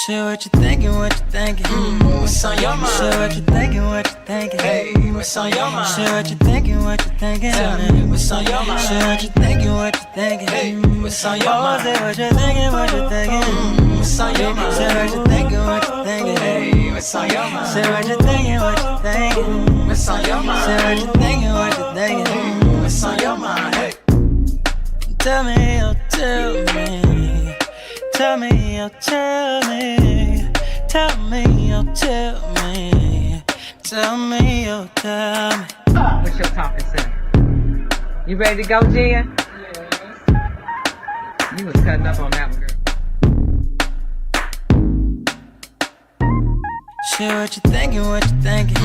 Share what you thinking, what you thinking. What's on your mind? Share what you thinking, what you thinking. Hey, what's on your mind? Share what you thinking, what you thinking. Tell me, what's on your mind? Share what you thinking, what you thinking. Hey, what's on your mind? Say what you thinking, what you thinking. What's on your mind? Share what you thinking, what you thinking. Hey, what's on your mind? Share what you thinking, what you thinking. What's on your mind? Share what you thinking, what you thinking. What's on your mind? Hey, tell me, oh, tell me. Tell me, oh, tell me. Tell me, oh, tell me. Tell me, oh, tell me. What's your topic, sir? You ready to go, Jen? Yes. You was cutting up on that one, girl. Share what you thinking, what you thinking.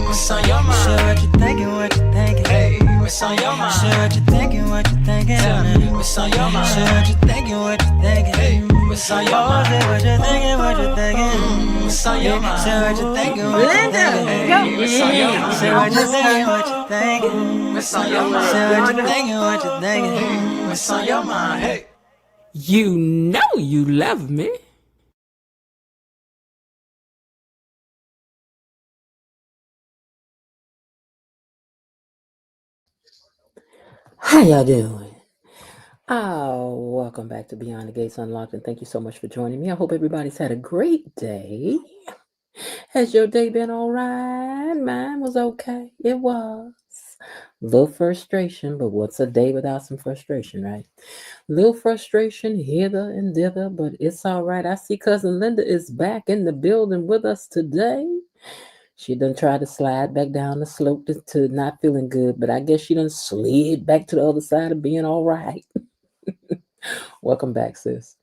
What's on your mind? Share what you thinking, what you thinking. Hey, what's on your mind? Share what you thinking, what you thinking. Tell me, what's on your mind? Share what you thinking, what you thinking. Hey, what's on your mind? Say what you thinking, what you thinking. What's on your mind? Share what you thinking, what you thinking. Hey, what's on your mind? Share what you thinking, what you thinking. What's on your mind? Share what you thinking, what you thinking. What's on your mind? Hey, You know you love me. How y'all doing? Welcome back to Beyond the Gates Unlocked, and thank you so much for joining me. I hope everybody's had a great day. Has your day been all right? Mine was okay. It was. Little frustration, but what's a day without some frustration, right? Little frustration hither and thither, but it's all right. I see Cousin Linda is back in the building with us today. She done tried to slide back down the slope to not feeling good, but I guess she done slid back to the other side of being all right. Welcome back, sis.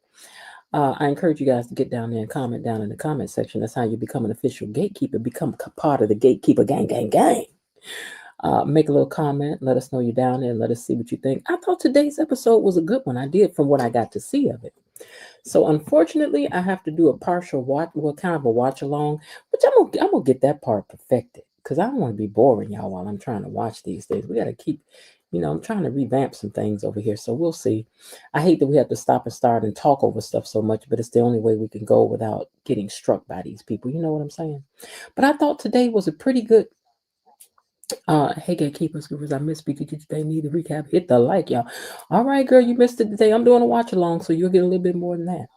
I encourage you guys to get down there and comment down in the comment section. That's how you become an official gatekeeper, become part of the Gatekeeper Gang. Make a little comment, let us know you're down there, and let us see what you think. I thought today's episode was a good one. I did from what I got to see of it. So unfortunately, I have to do a partial watch, well, kind of a watch along, which I'm gonna get that part perfected because I don't want to be boring y'all while I'm trying to watch these things. We got to keep, I'm trying to revamp some things over here. So we'll see. I hate that we have to stop and start and talk over stuff so much, but it's the only way we can go without getting struck by these people. You know what I'm saying? But I thought today was a pretty good. Hey, Gatekeepers, Gurus, I missed you today. Need to recap. Hit the like, y'all. All right, girl, you missed it today. I'm doing a watch along, so you'll get a little bit more than that.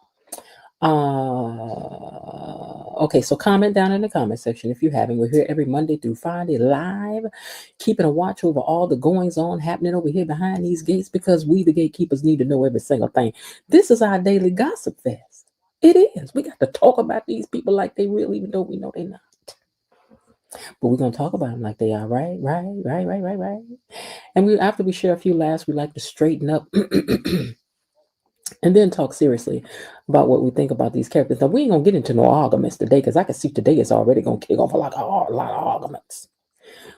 Okay, so comment down in the comment section if you're having. We're here every Monday through Friday live, keeping a watch over all the goings on happening over here behind these gates because we, the gatekeepers, need to know every single thing. This is our daily gossip fest. It is. We got to talk about these people like they real, even though we know they're not. But we're going to talk about them like they are, right? And after we share a few laughs, we like to straighten up and then talk seriously about what we think about these characters. Now, we ain't going to get into no arguments today because I can see today is already going to kick off like a lot of arguments.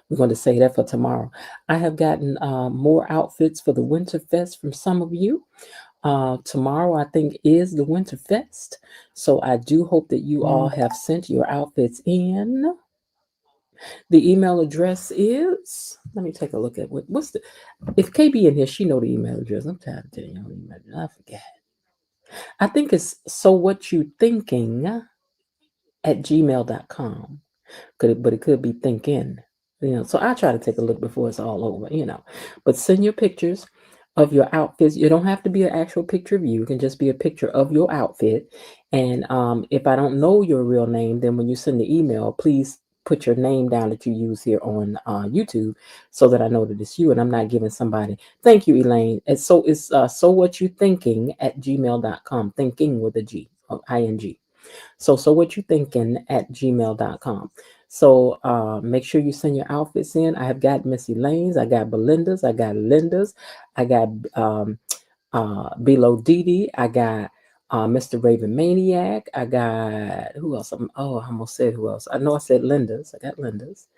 We're going to say that for tomorrow. I have gotten more outfits for the Winter Fest from some of you. Tomorrow, I think, is the Winter Fest. So I do hope that you all have sent your outfits in. The email address is, let me take a look at what's the, if KB in here, she know the email address. I'm tired of telling y'all the email address. I forget. I think it's so what you thinking at gmail.com. But it could be thinking, so I try to take a look before it's all over, but send your pictures of your outfits. You don't have to be an actual picture of you. It can just be a picture of your outfit. And if I don't know your real name, then when you send the email, please put your name down that you use here on YouTube so that I know that it's you and I'm not giving somebody. Thank you, Elaine. And so it's so what you thinking at gmail.com. Thinking with a G, ING. So what you thinking at gmail.com. So make sure you send your outfits in. I have got Miss Elaine's, I got Belinda's, I got Linda's, I got Below Dee, I got Mr. Raven Maniac. I got who else? I almost said who else. I know I said Linda's. I got Linda's.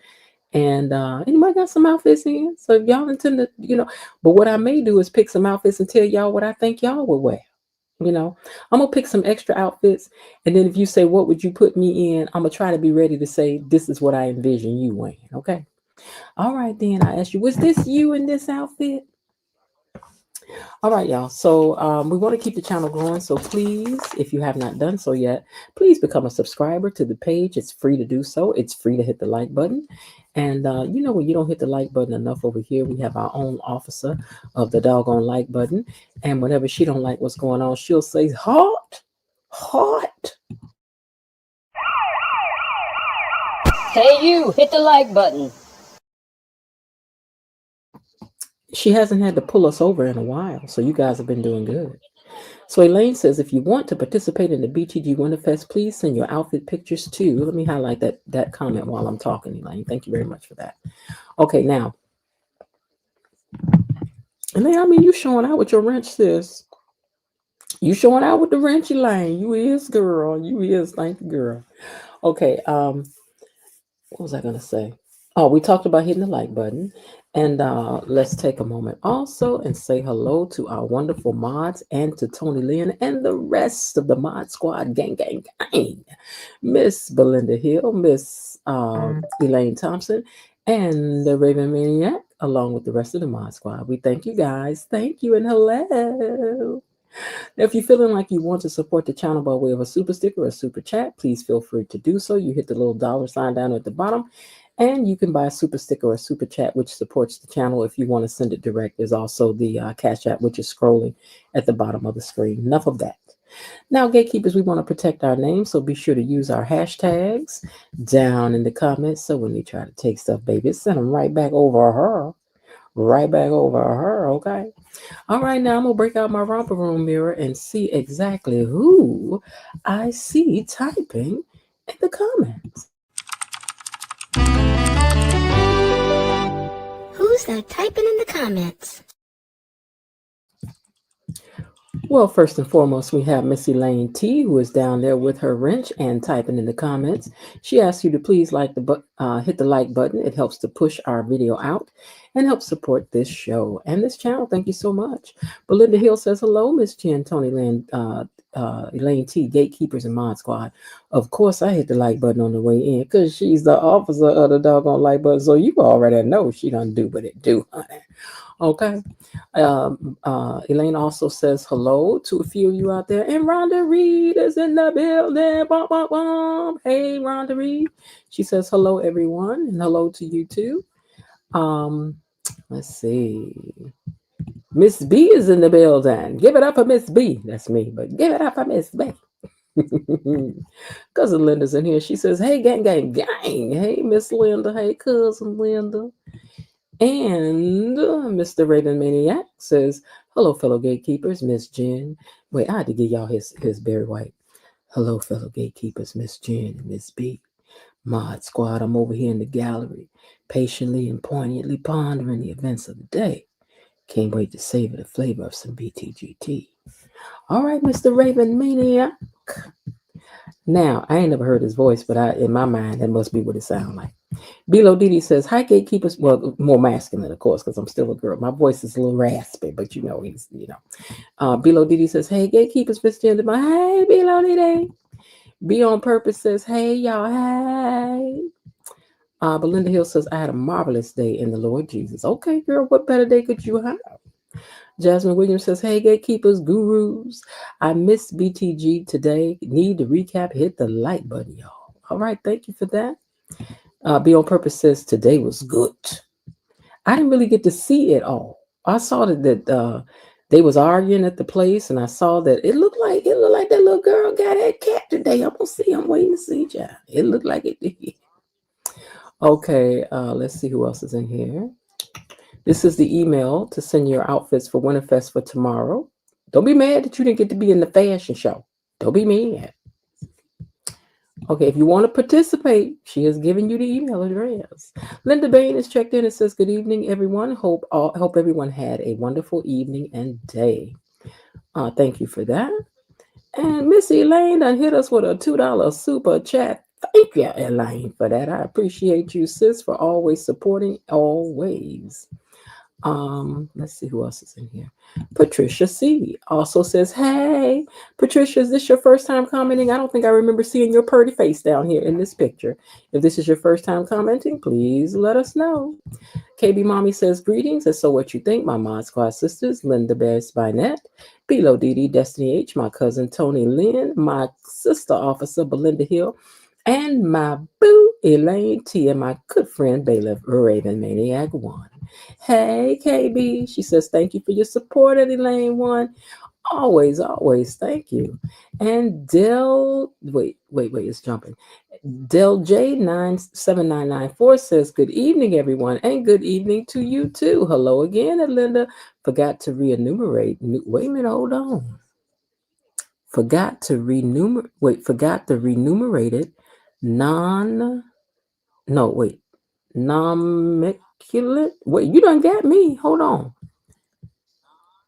And anybody got some outfits in? So if y'all intend to, but what I may do is pick some outfits and tell y'all what I think y'all would wear. I'm gonna pick some extra outfits, and then if you say what would you put me in, I'm gonna try to be ready to say this is what I envision you wearing. Okay. All right, then I ask you, was this you in this outfit? All right, y'all. So we want to keep the channel growing. So please, if you have not done so yet, please become a subscriber to the page. It's free to do so. It's free to hit the like button. And when you don't hit the like button enough over here, we have our own officer of the doggone like button. And whenever she don't like what's going on, she'll say, "Hot, hot." Hey, you, hit the like button. She hasn't had to pull us over in a while, so you guys have been doing good. So Elaine says, if you want to participate in the BTG Winterfest, please send your outfit pictures too. Let me highlight that comment while I'm talking, Elaine. Thank you very much for that. Okay, now, Elaine, I mean, you showing out with your wrench, sis. You showing out with the wrench, Elaine. You is, girl. You is. Thank you, girl. Okay, what was I going to say? Oh, we talked about hitting the like button. And let's take a moment also and say hello to our wonderful mods and to Tony Lynn and the rest of the mod squad gang. Miss Belinda Hill, Miss Elaine Thompson, and the Raven Maniac, along with the rest of the mod squad. We thank you guys. Thank you and hello. Now, if you're feeling like you want to support the channel by way of a super sticker or a super chat, please feel free to do so. You hit the little dollar sign down at the bottom, and you can buy a super sticker or a super chat, which supports the channel. If you want to send it direct, there's also the Cash App, which is scrolling at the bottom of the screen. Enough of that. Now, gatekeepers, we want to protect our name, so be sure to use our hashtags down in the comments. So when you try to take stuff, baby, send them right back over her. Right back over her, okay? All right, now I'm going to break out my romper room mirror and see exactly who I see typing in the comments. Who's that typing in the comments? Well, first and foremost, we have Miss Elaine T, who is down there with her wrench and typing in the comments. She asks you to please hit the like button. It helps to push our video out and help support this show and this channel. Thank you so much. Belinda Hill says, hello, Miss Jen, Tony Lynn, Elaine T, Gatekeepers and Mod Squad. Of course, I hit the like button on the way in because she's the officer of the doggone like button. So you already know she done do what it do, honey. Okay. Elaine also says hello to a few of you out there. And Rhonda Reed is in the building. Bum, bum, bum. Hey, Rhonda Reed. She says hello, everyone. And hello to you, too. Let's see. Miss B is in the building. Give it up for Miss B. That's me, but give it up for Miss B. Cousin Linda's in here. She says, hey, gang. Hey, Miss Linda. Hey, Cousin Linda. And Mr. Raven Maniac says, hello, fellow gatekeepers, Miss Jen. Wait, I had to give y'all his Barry White. Hello, fellow gatekeepers, Miss Jen and Miss B. Mod Squad, I'm over here in the gallery, patiently and poignantly pondering the events of the day. Can't wait to savor the flavor of some BTGT. All right, Mr. Raven Maniac. Now, I ain't never heard his voice, but in my mind, that must be what it sounds like. Bilo Didi says, hi, gatekeepers. Well, more masculine, of course, because I'm still a girl. My voice is a little raspy, but Bilo Didi says, hey, gatekeepers, Miss Jen. Hey, Bilo Didi. Be on Purpose says, hey, y'all, hey. Belinda Hill says, I had a marvelous day in the Lord Jesus. Okay, girl, what better day could you have? Jasmine Williams says, hey, gatekeepers, gurus. I missed BTG today. Need to recap, hit the like button, y'all. All right, thank you for that. Be on Purpose says, today was good. I didn't really get to see it all. I saw that they was arguing at the place, and I saw that it looked like that little girl got that cat today. I'm waiting to see, child. It looked like it did. Okay, let's see who else is in here. This is the email to send your outfits for Winterfest for tomorrow. Don't be mad that you didn't get to be in the fashion show. Don't be mad. Okay, if you want to participate, she has given you the email address. Linda Bain is checked in and says, good evening, everyone. Hope everyone had a wonderful evening and day. Thank you for that. And Miss Elaine done hit us with a $2 super chat. Thank you, Elaine, for that. I appreciate you, sis, for always supporting, always. Let's see who else is in here. Patricia C also says, "Hey, Patricia, is this your first time commenting? I don't think I remember seeing your pretty face down here in this picture. If this is your first time commenting, please let us know." KB Mommy says, "Greetings, and so what you think, my Mod Squad sisters, Linda Bear Spinette, Bilo Didi, Destiny H, my cousin Tony Lynn, my sister officer Belinda Hill, and my boo Elaine T, and my good friend Bailiff Raven Maniac 1. Hey, KB," she says, "thank you for your support at Elaine 1. Always, always, thank you." And it's jumping. Del J97994 says, "Good evening, everyone, and good evening to you too. Hello again, Linda. Forgot to re-enumerate. Wait a minute, hold on. Forgot to renumerated nomenclature. Wait, you done got me. Hold on.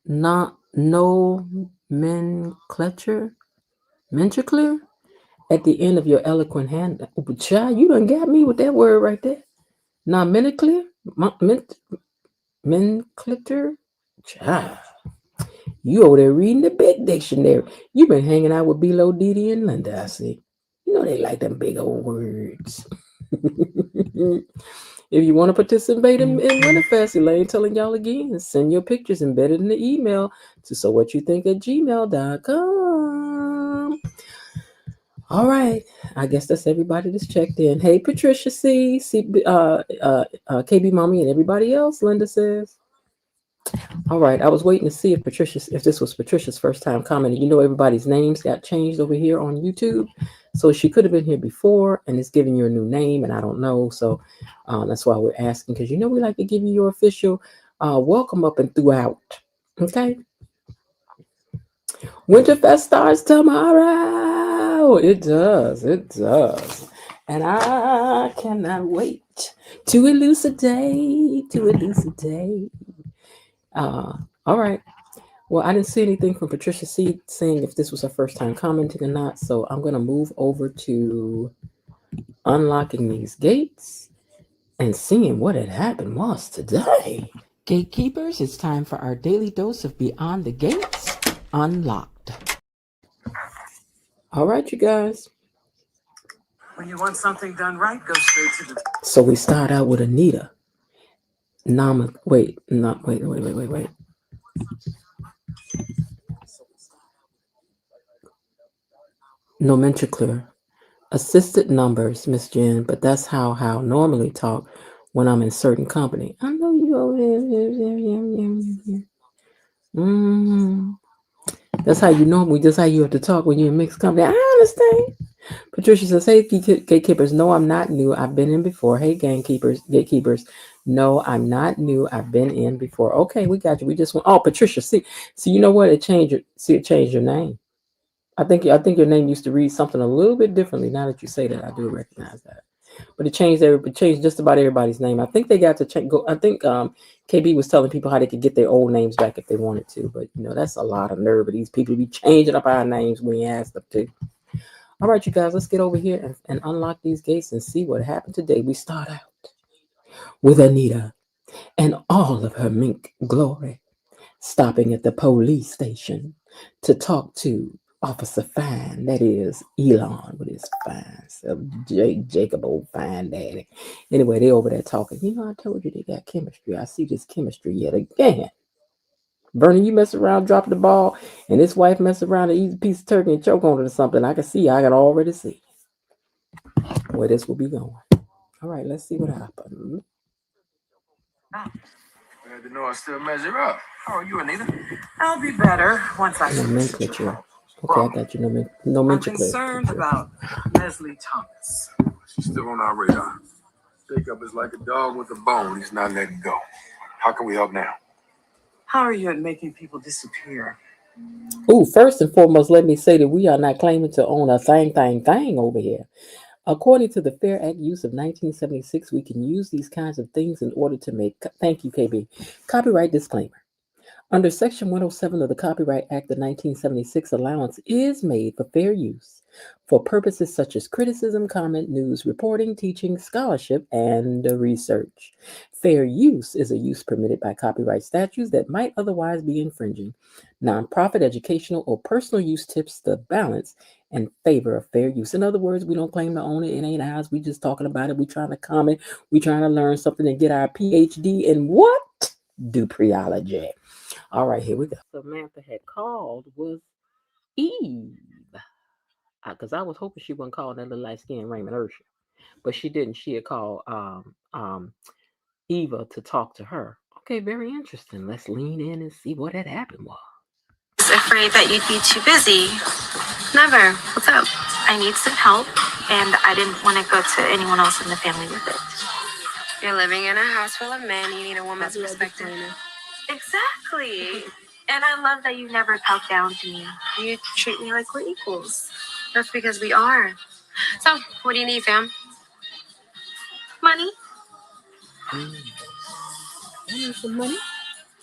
Nomenclature at the end of your eloquent hand. Oh, child, you done got me with that word right there. Nomenclature? Nomenclature? Child, you over there reading the big dictionary. You've been hanging out with Bilo, Didi, and Linda, I see. You know they like them big old words. If you want to participate in Winterfest, Elaine telling y'all again, send your pictures embedded in the email to sowhatyoutthink@gmail.com. All right, I guess that's everybody that's checked in. Hey, Patricia C, KB Mommy, and everybody else, Linda says. All right, I was waiting to see if this was Patricia's first time commenting. You know, everybody's names got changed over here on YouTube, so she could have been here before, and it's giving you a new name, and I don't know. So that's why we're asking, because you know we like to give you your official welcome up and throughout. Okay. Winterfest starts tomorrow. It does. And I cannot wait to elucidate. All right. Well, I didn't see anything from Patricia C saying if this was her first time commenting or not. So I'm going to move over to unlocking these gates and seeing what had happened was today. Gatekeepers, it's time for our daily dose of Beyond the Gates Unlocked. All right, you guys. When you want something done right, go straight to the... So we start out with Anita. Wait. Nomenclature. Assisted numbers, Miss Jen, but that's how I normally talk when I'm in certain company. I know you over there. That's how you normally, that's how you have to talk when you're in mixed company. I understand. Patricia says, "Hey, gatekeepers, no, I'm not new. I've been in before. Hey, gatekeepers, no, I'm not new. I've been in before." Okay, we got you. We just want, Patricia, see, you know what? It changed your name. I think your name used to read something a little bit differently. Now that you say that, I do recognize that. But it changed just about everybody's name. I think they got to go. I think KB was telling people how they could get their old names back if they wanted to. But you know, that's a lot of nerve of these people to be changing up our names when you ask them to. All right, you guys, let's get over here and unlock these gates and see what happened today. We start out with Anita and all of her mink glory stopping at the police station to talk to Officer Fine, that is Elon with his fine self, Jacob old fine daddy. Anyway, they over there talking. You know, I told you they got chemistry. I see this chemistry yet again. Bernie, you mess around, drop the ball, and his wife mess around and eat a piece of turkey and choke on it or something. I can already see where this will be going. All right, let's see what happens. Glad to know I still measure up. How are you, Anita? I'll be better once I Nomenclature. Okay, I got you. Nomenclature. I'm concerned about Leslie Thomas. She's still on our radar. Jacob is like a dog with a bone. He's not letting go. How can we help now? How are you at making people disappear? First and foremost, let me say that we are not claiming to own a thing over here. According to the Fair Act Use of 1976, we can use these kinds of things in order to make, thank you, KB, copyright disclaimer. Under Section 107 of the Copyright Act of 1976, allowance is made for fair use for purposes such as criticism, comment, news, reporting, teaching, scholarship, and research. Fair use is a use permitted by copyright statutes that might otherwise be infringing. Nonprofit, educational, or personal use tips the balance in favor of fair use. In other words, we don't claim to own it. It ain't ours. We just talking about it. We trying to comment. We trying to learn something and get our PhD in what? Dupreology. All right, here we go. Samantha had called was Eve. Because I was hoping she wouldn't call that little light-skinned Raymond Ursher. But she didn't. She had called Eva to talk to her. Okay, very interesting. Let's lean in and see what had happened was. Afraid that you'd be too busy. Never. What's up? I need some help, and I didn't want to go to anyone else in the family with it. You're living in a house full of men. You need a woman's perspective. Exactly. And I love that you never talk down to me. You treat me like we're equals. That's because we are. So, what do you need, fam? Money? I need some money.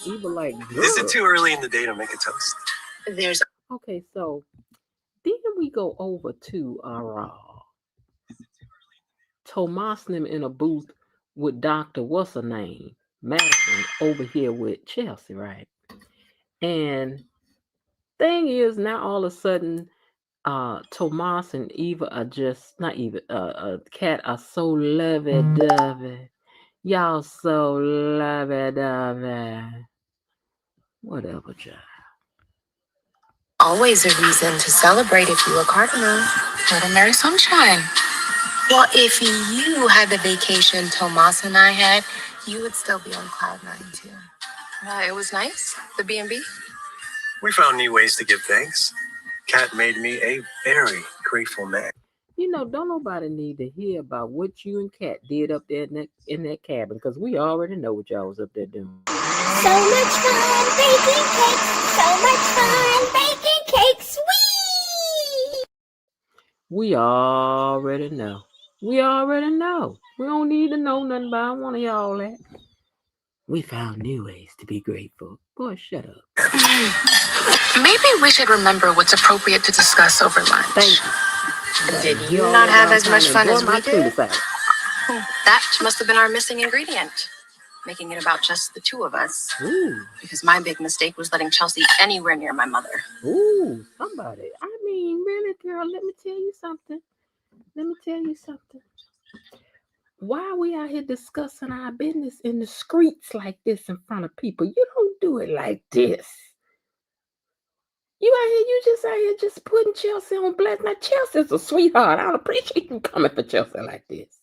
Eva like, girl. Is it too early in the day to make a toast? There's Okay, so then we go over to our Tomasnim in a booth with Dr. What's her name? Madison over here with Chelsea, right? And thing is, now all of a sudden, Tomas and Eva are just not even Cat are so lovey-dovey. Y'all so lovey-dovey. Whatever, child. always a reason to celebrate if you were cardinal. Little Mary Sunshine. Well, if you had the vacation Tomas and I had, you would still be on cloud nine too. It was nice, the B&B. We found new ways to give thanks. Kat made me a very grateful man. You know, don't nobody need to hear about what you and Kat did up there in that cabin, because we already know what y'all was up there doing. So much fun baking cakes. So much fun baking cakes. Whee! We already know. We already know. We don't need to know nothing about one of y'all that. We found new ways to be grateful. Boy, shut up. Maybe we should remember what's appropriate to discuss over lunch. Thank you. Did you not have as much fun as we did? That Must have been our missing ingredient. Making it about just the two of us. Ooh. Because my big mistake was letting Chelsea anywhere near my mother. Ooh, somebody. I mean, really, girl, let me tell you something. Why are we out here discussing our business in the streets like this in front of people? You don't do it like this. You just out here just putting Chelsea on blast. Now, Chelsea's a sweetheart. I don't appreciate you coming for Chelsea like this.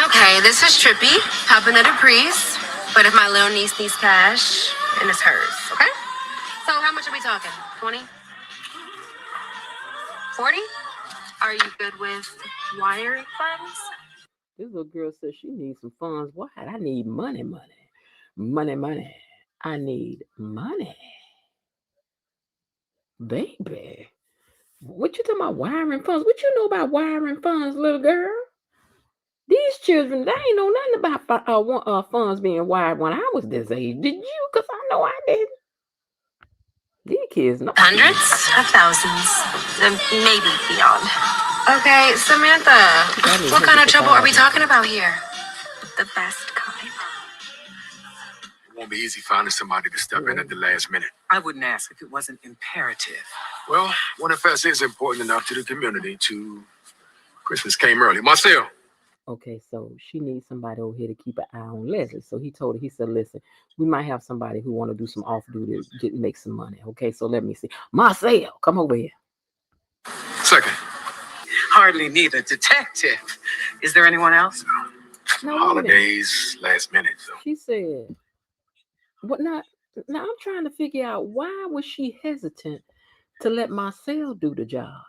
Okay, this is trippy, helping the Duprees. But if my little niece needs cash, then it's hers, okay? So how much are we talking? 20? 40? Are you good with wiring funds? This little girl says she needs some funds. What? I need money. I need money. Baby. What you talking about wiring funds? What you know about wiring funds, little girl? These children, they ain't know nothing about funds being wired when I was this age. Did you? Because I know I didn't. These kids know. Hundreds of thousands, maybe beyond. Okay, Samantha, what kind of trouble are we talking about here? The best kind. It won't be easy finding somebody to step in at the last minute. I wouldn't ask if it wasn't imperative. Well, one fest is important enough to the community to Christmas came early. Marcel. Okay, so she needs somebody over here to keep an eye on Leslie. So he told her, he said, listen, we might have somebody who want to do some off-duty to make some money. Okay, so let me see. Marcel, come over here. Second. Hardly need a detective. Is there anyone else? No, holidays, last minute. So. She said, what not? Now I'm trying to figure out why was she hesitant to let Marcel do the job?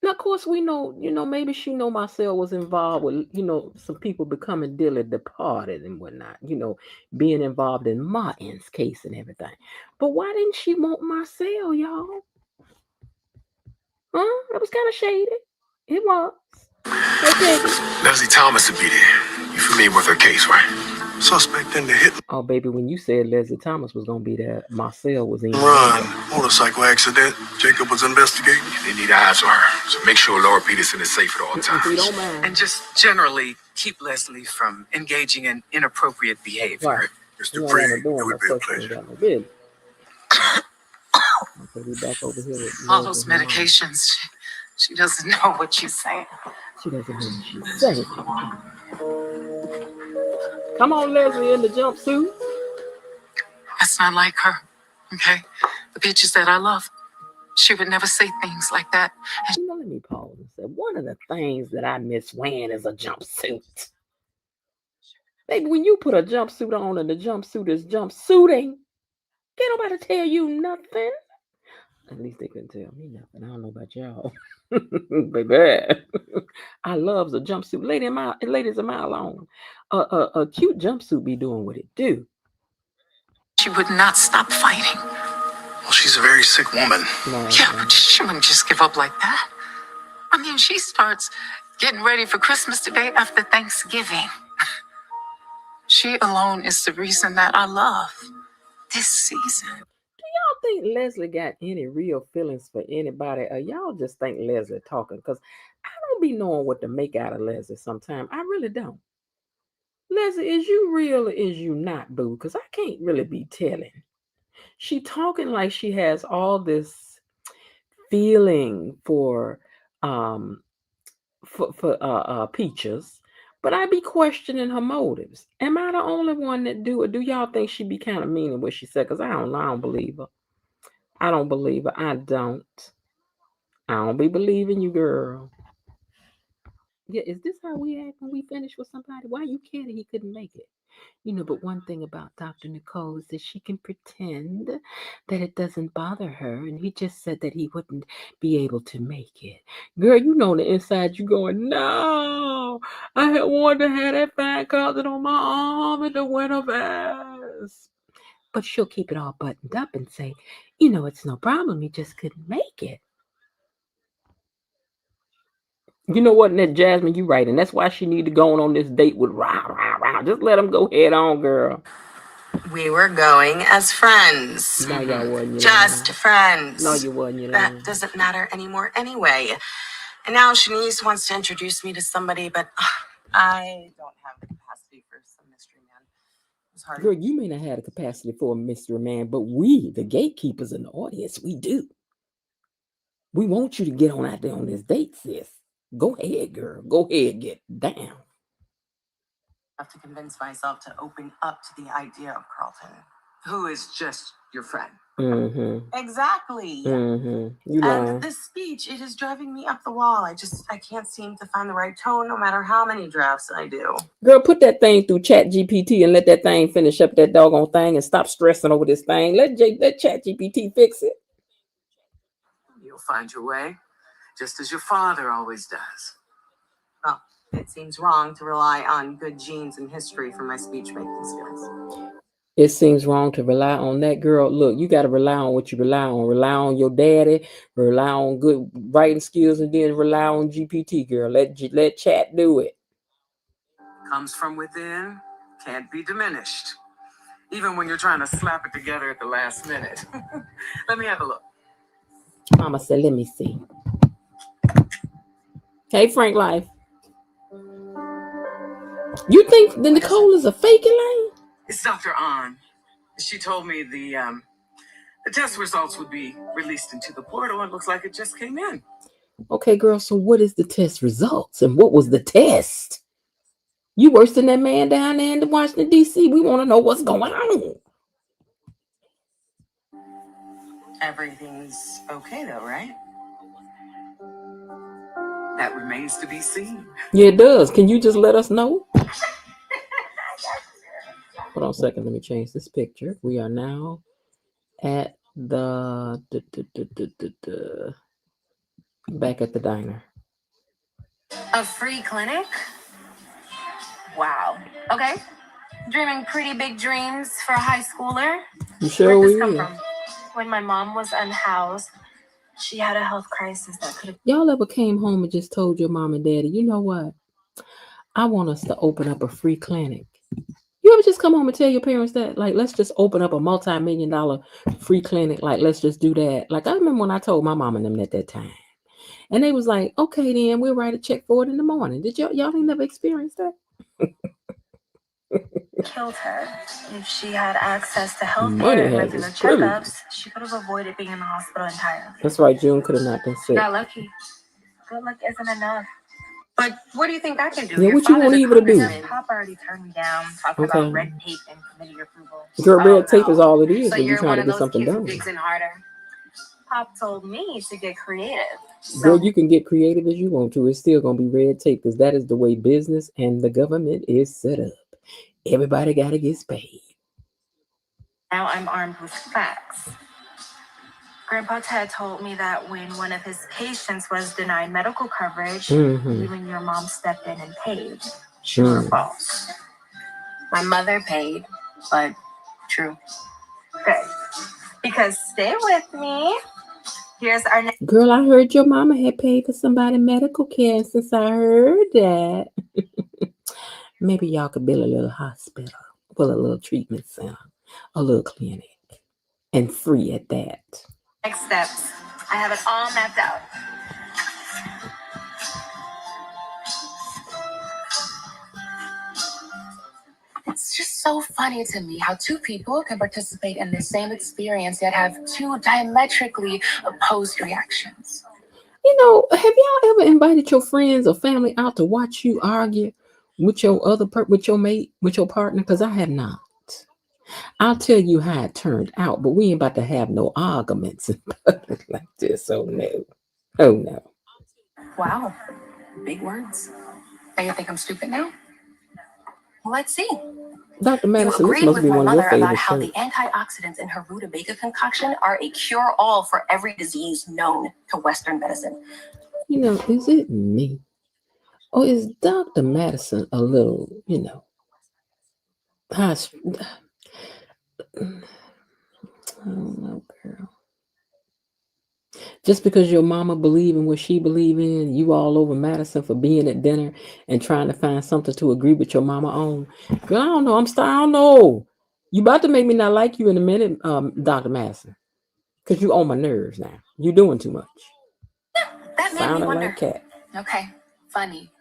Now, of course, we know, maybe she know Marcel was involved with, some people becoming dearly departed and whatnot, being involved in Martin's case and everything. But why didn't she want Marcel, y'all? Huh? That was kind of shady. It was. Okay. Leslie Thomas will be there. You familiar with her case, right? Suspect in the hit Oh, baby, when you said Leslie Thomas was gonna be there, Marcel was in. run motorcycle accident. Jacob was investigating. They need eyes on her, so make sure Laura Peterson is safe at all times. If you don't mind. And just generally keep Leslie from engaging in inappropriate behavior. Right. Mr. You don't Duprees, want to do it him a would be a question pleasure. about no business. Okay, we back over here with All Leslie those Herman. medications, she doesn't know what she's saying. She doesn't know what she's saying. Come on, Leslie, in the jumpsuit. That's not like her, okay? The bitches that I love, she would never say things like that. You know, let me pause and say, one of the things that I miss wearing is a jumpsuit. Baby, when you put a jumpsuit on and the jumpsuit is jumpsuiting, can't nobody tell you nothing. At least they couldn't tell me nothing. I don't know about y'all. Baby, I love the jumpsuit. Ladies a mile long. A cute jumpsuit be doing what it do. She would not stop fighting. Well, she's a very sick woman. No, Yeah, but she wouldn't just give up like that. I mean, she starts getting ready for Christmas the day after Thanksgiving. She alone is the reason that I love this season. Y'all think Leslie got any real feelings for anybody, or y'all just think Leslie talking? Because I don't be knowing what to make out of Leslie sometimes. I really don't. Leslie, is you real or is you not, boo? Because I can't really be telling. She talking like she has all this feeling for Peaches, but I be questioning her motives. Am I the only one that do it? Do y'all think she be kind of meaning what she said? Because I don't believe her. I don't believe her. I don't be believing you, girl. Yeah, is this how we act when we finish with somebody? Why you cared he couldn't make it? You know, but one thing about Dr. Nicole is that she can pretend that it doesn't bother her, and he just said that he wouldn't be able to make it. Girl, you know on the inside you going, no, I had wanted to have that fine cousin on my arm in the winter vest. But she'll keep it all buttoned up and say, you know, it's no problem. He just couldn't make it. You know what, Ned Jasmine, you right, and that's why she need to go on this date with Rah. Just let him go head on, girl. We were going as friends. No, y'all wasn't. Just friends. No, you wasn't. That doesn't matter anymore anyway. And now Shanice wants to introduce me to somebody, but I don't have the capacity for some mystery man. It's hard. Girl, you may not have the capacity for a mystery man, but we, the gatekeepers in the audience, we do. We want you to get on out there on this date, sis. Go ahead, girl. Go ahead, get down. I have to convince myself to open up to the idea of Carlton. Who is just your friend. Mm-hmm. Exactly. Mm-hmm. You lying. And this speech, it is driving me up the wall. I can't seem to find the right tone no matter how many drafts I do. Girl, put that thing through ChatGPT and let that thing finish up that doggone thing and stop stressing over this thing. Let ChatGPT fix it. You'll find your way, just as your father always does. Well, it seems wrong to rely on good genes and history for my speech-making skills. It seems wrong to rely on that, girl. Look, you got to rely on what you rely on. Rely on your daddy, rely on good writing skills, and then rely on GPT, girl. Let chat do it. Comes from within, can't be diminished. Even when you're trying to slap it together at the last minute. Let me have a look. Mama said, let me see. Hey, Frank Life. You think the Nicole is a fake Elaine? It's Dr. An. She told me the test results would be released into the portal, and it looks like it just came in. Okay, girl, so what is the test results? And what was the test? You worse than that man down there in Washington, D.C. We want to know what's going on. Everything's okay, though, right? That remains to be seen. Yeah, it does. Can you just let us know? Hold on a second. Let me change this picture. We are now at the back at the diner. A free clinic? Wow. Okay. Dreaming pretty big dreams for a high schooler. You sure Where'd this we come will? from? When my mom was unhoused, She had a health crisis that could have. Y'all ever came home and just told your mom and daddy, you know what? I want us to open up a free clinic. You ever just come home and tell your parents that? Like, let's just open up a multi-million-dollar free clinic. Like, let's just do that. Like, I remember when I told my mom and them at that time. And they was like, okay, then we'll write a check for it in the morning. Did y'all ain't never experienced that? Killed her. If she had access to health Money care and has regular its clues. checkups, she could have avoided being in the hospital entirely. That's right, June could have not been sick. Got lucky. Good luck isn't enough. But what do you think I can do? Yeah, Your what you father's want a Eva to do? congressman. Pop already turned me down, talking Okay. about red tape and committee approval. Girl, Oh, red tape no. is all it is So when you're you're trying one to of get those something kids who done. digs in harder. Pop told me to get creative. Girl, you can get creative as you want to. It's still going to be red tape because that is the way business and the government is set up. Everybody got to get paid. Now I'm armed with facts. Grandpa Ted told me that when one of his patients was denied medical coverage, you and your mom stepped in and paid. True or false? My mother paid, but true. Good. Because stay with me. Here's our next. Girl, I heard your mama had paid for somebody medical care. And since I heard that, maybe y'all could build a little hospital, well, a little treatment center, a little clinic, and free at that. Next steps. I have it all mapped out. It's just so funny to me how two people can participate in the same experience yet have two diametrically opposed reactions. You know, have y'all ever invited your friends or family out to watch you argue with your with your mate, with your partner? Because I have not. I'll tell you how it turned out, but we ain't about to have no arguments in public like this. Oh no. Oh no. Wow, big words. Now you think I'm stupid now? Well, let's see. Dr. You Madison, this agreed must with be my one of your mother about favorite how shirts. the antioxidants in her rutabaga concoction are a cure-all for every disease known to Western medicine. You know, is it me? Or is Dr. Madison a little, you know, I don't know, girl. Just because your mama believe in what she believe in, you all over Madison for being at dinner and trying to find something to agree with your mama on. Girl, I don't know. I don't know. You about to make me not like you in a minute, Dr. Madison. Because you on my nerves now. You doing too much. That made me Sounding wonder. like cat. Okay, funny.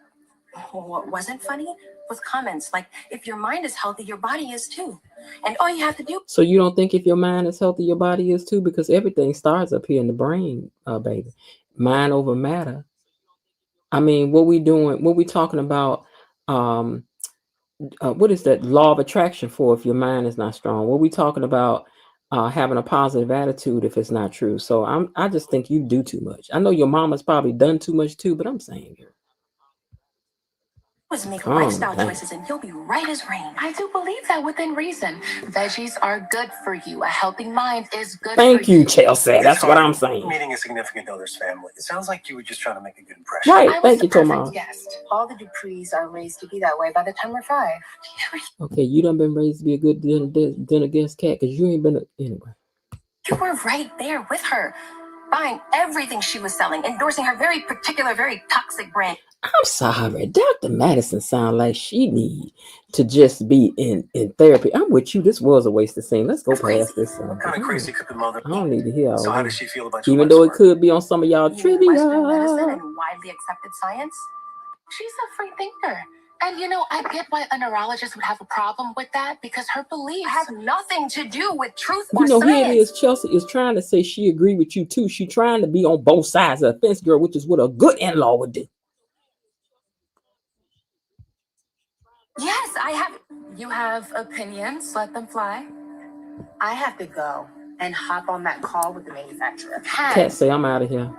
What wasn't funny was comments like, if your mind is healthy, your body is too. And all you have to do. So you don't think if your mind is healthy, your body is too? Because everything starts up here in the brain, baby. Mind over matter. I mean, what we doing, what we talking about, what is that law of attraction for if your mind is not strong? What we talking about having a positive attitude if it's not true? So I just think you do too much. I know your mama's probably done too much too, but I'm saying, girl. Was make lifestyle choices and you'll be right as rain. I do believe that within reason. Veggies are good for you. A healthy mind is good for you. Thank you, Chelsea. That's what I'm saying. Meeting a significant other's family. It sounds like you were just trying to make a good impression. Right. I was Thank the you, perfect Tomas. guest. All the Duprees are raised to be that way by the time we're 5. Okay, you done been raised to be a good dinner guest cat because you ain't been anyway. You were right there with her, buying everything she was selling, endorsing her very particular, very toxic brand. I'm sorry, Dr. Madison sound like she need to just be in therapy. I'm with you. This was a waste of scene. Let's go past this. What kind of crazy could the mother I don't need to hear all So how this. does she feel about your Even though it life's could be on some of y'all trivia. Western medicine and widely accepted science. She's a free thinker. And you know, I get why a neurologist would have a problem with that because her beliefs have nothing to do with truth or You know, science. here it is. Chelsea is trying to say she agree with you too. She trying to be on both sides of the fence, girl, which is what a good in-law would do. Yes, I have. You have opinions, let them fly. I have to go and hop on that call with the manufacturer. Cat say I'm out of here.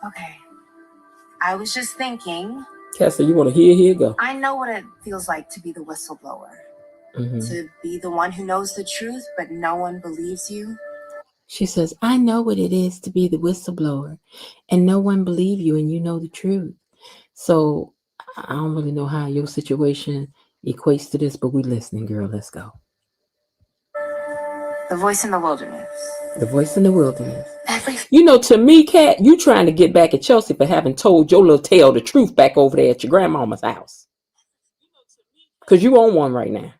Okay. I was just thinking. Cat say you want to hear, here go. I know what it feels like to be the whistleblower. Mm-hmm. To be the one who knows the truth, but no one believes you. She says, I know what it is to be the whistleblower and no one believe you and you know the truth. So I don't really know how your situation equates to this, but we listening, girl. Let's go. The voice in the wilderness. The voice in the wilderness. And You know, to me, Kat, you trying to get back at Chelsea for having told your little tale the truth back over there at your grandmama's house. Because you own one right now.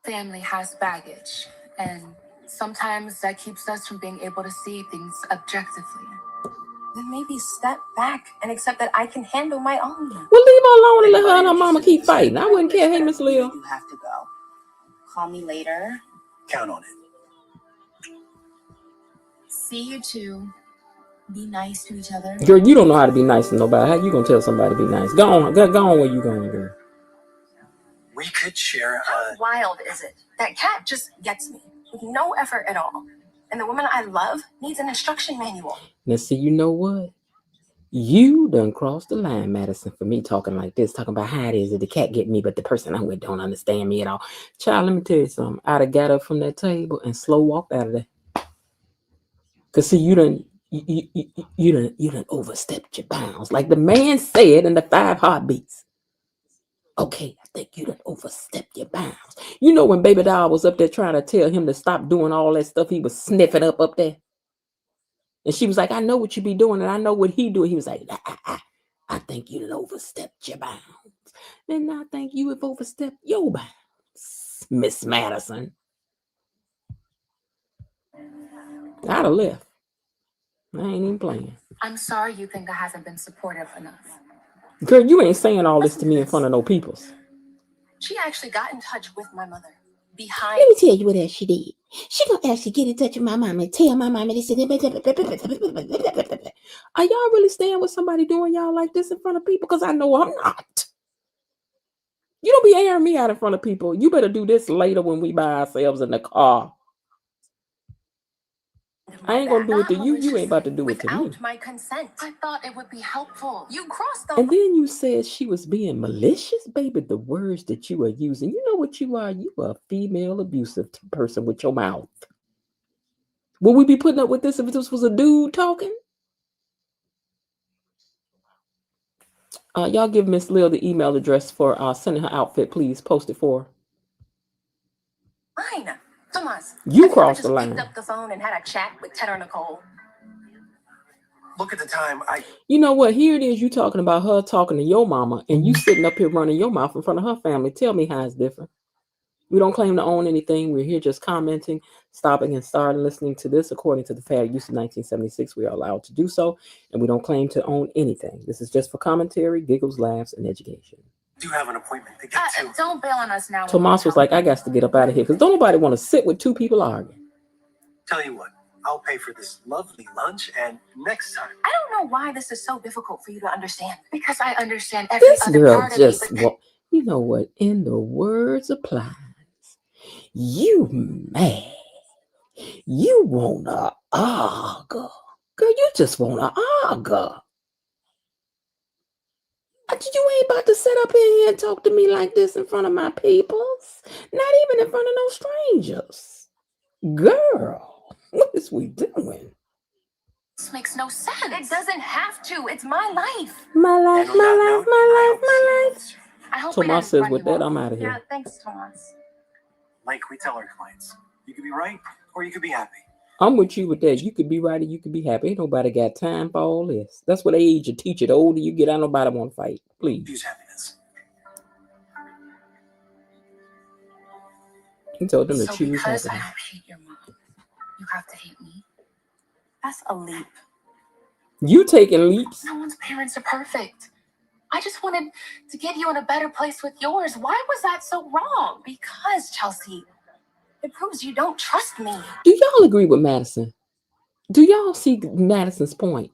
Family has baggage, and sometimes that keeps us from being able to see things objectively. Then maybe step back and accept that I can handle my own. Well, leave her alone and let her and her mama keep fighting. I wouldn't care. Hey, Miss Lil. You have to go. Call me later. Count on it. See you two. Be nice to each other. Girl, you don't know how to be nice to nobody. How you gonna tell somebody to be nice? Go on where you going, girl. We could share How wild is it? That cat just gets me with no effort at all. And the woman I love needs an instruction manual. Now, see, you know what? You done crossed the line, Madison, for me talking like this, talking about how it is that the cat get me, but the person I'm with don't understand me at all. Child, let me tell you something. I'd have got up from that table and slow walked out of there. Cause see, you done overstepped your bounds. Like the man said in the 5 Heartbeats. Okay, I think you done overstepped your bounds. You know when Baby Doll was up there trying to tell him to stop doing all that stuff he was sniffing up there? And she was like, I know what you be doing, and I know what he do. He was like, I think you done overstepped your bounds. And I think you have overstepped your bounds, Miss Madison. I'd have left. I ain't even playing. I'm sorry you think I haven't been supportive enough. Girl, you ain't saying all this to me in front of no peoples. She actually got in touch with my mother. Let me tell you what else she did. She gonna actually get in touch with my mama and tell my mama this. Are y'all really staying with somebody doing y'all like this in front of people? Because I know I'm not. You don't be airing me out in front of people. You better do this later when we by ourselves in the car. I ain't gonna do it to you. You ain't about to do it to me. Without my consent. I thought it would be helpful. You crossed the And then you said she was being malicious, baby. The words that you are using. You know what you are? You are a female abusive person with your mouth. Will we be putting up with this if this was a dude talking? Y'all give Miss Lil the email address for sending her outfit, please. Post it for her. Fine. Thomas. You crossed the line. Picked up the phone and had a chat with Ted or Nicole. Look at the time. You know what? Here it is. You talking about her talking to your mama, and you sitting up here running your mouth in front of her family. Tell me how it's different. We don't claim to own anything. We're here just commenting, stopping, and starting listening to this. According to the Fair Use of 1976, we are allowed to do so, and we don't claim to own anything. This is just for commentary, giggles, laughs, and education. Do have an appointment to get to. Don't bail on us now. Tomas was like, I got to get up out of here because don't nobody want to sit with two people arguing. Tell you what, I'll pay for this lovely lunch, and next time. I don't know why this is so difficult for you to understand. Because I understand every This other girl part of just, me. But you know what? In the words of Plies, you mad. You want to argue. Girl, you just want to argue. You ain't about to sit up in here and talk to me like this in front of my peoples. Not even in front of no strangers. Girl, what is we doing? this makes no sense. It doesn't have to. It's my life. My life, my life. I hope Tomas says, with that, I'm out of here. Yeah, thanks, Tomas. Like we tell our clients, you could be right or you could be happy. I'm with you with that. You could be right or you could be happy. Ain't nobody got time for all this. That's what age you teach it. The older you get, ain't nobody want to fight. Please. Choose happiness. He told them to So choose because I happiness. don't hate your mom, you have to hate me. That's a leap. You taking leaps. No one's parents are perfect. I just wanted to get you in a better place with yours. Why was that so wrong? Because, Chelsea, it proves you don't trust me. Do y'all agree with Madison? Do y'all see Madison's point?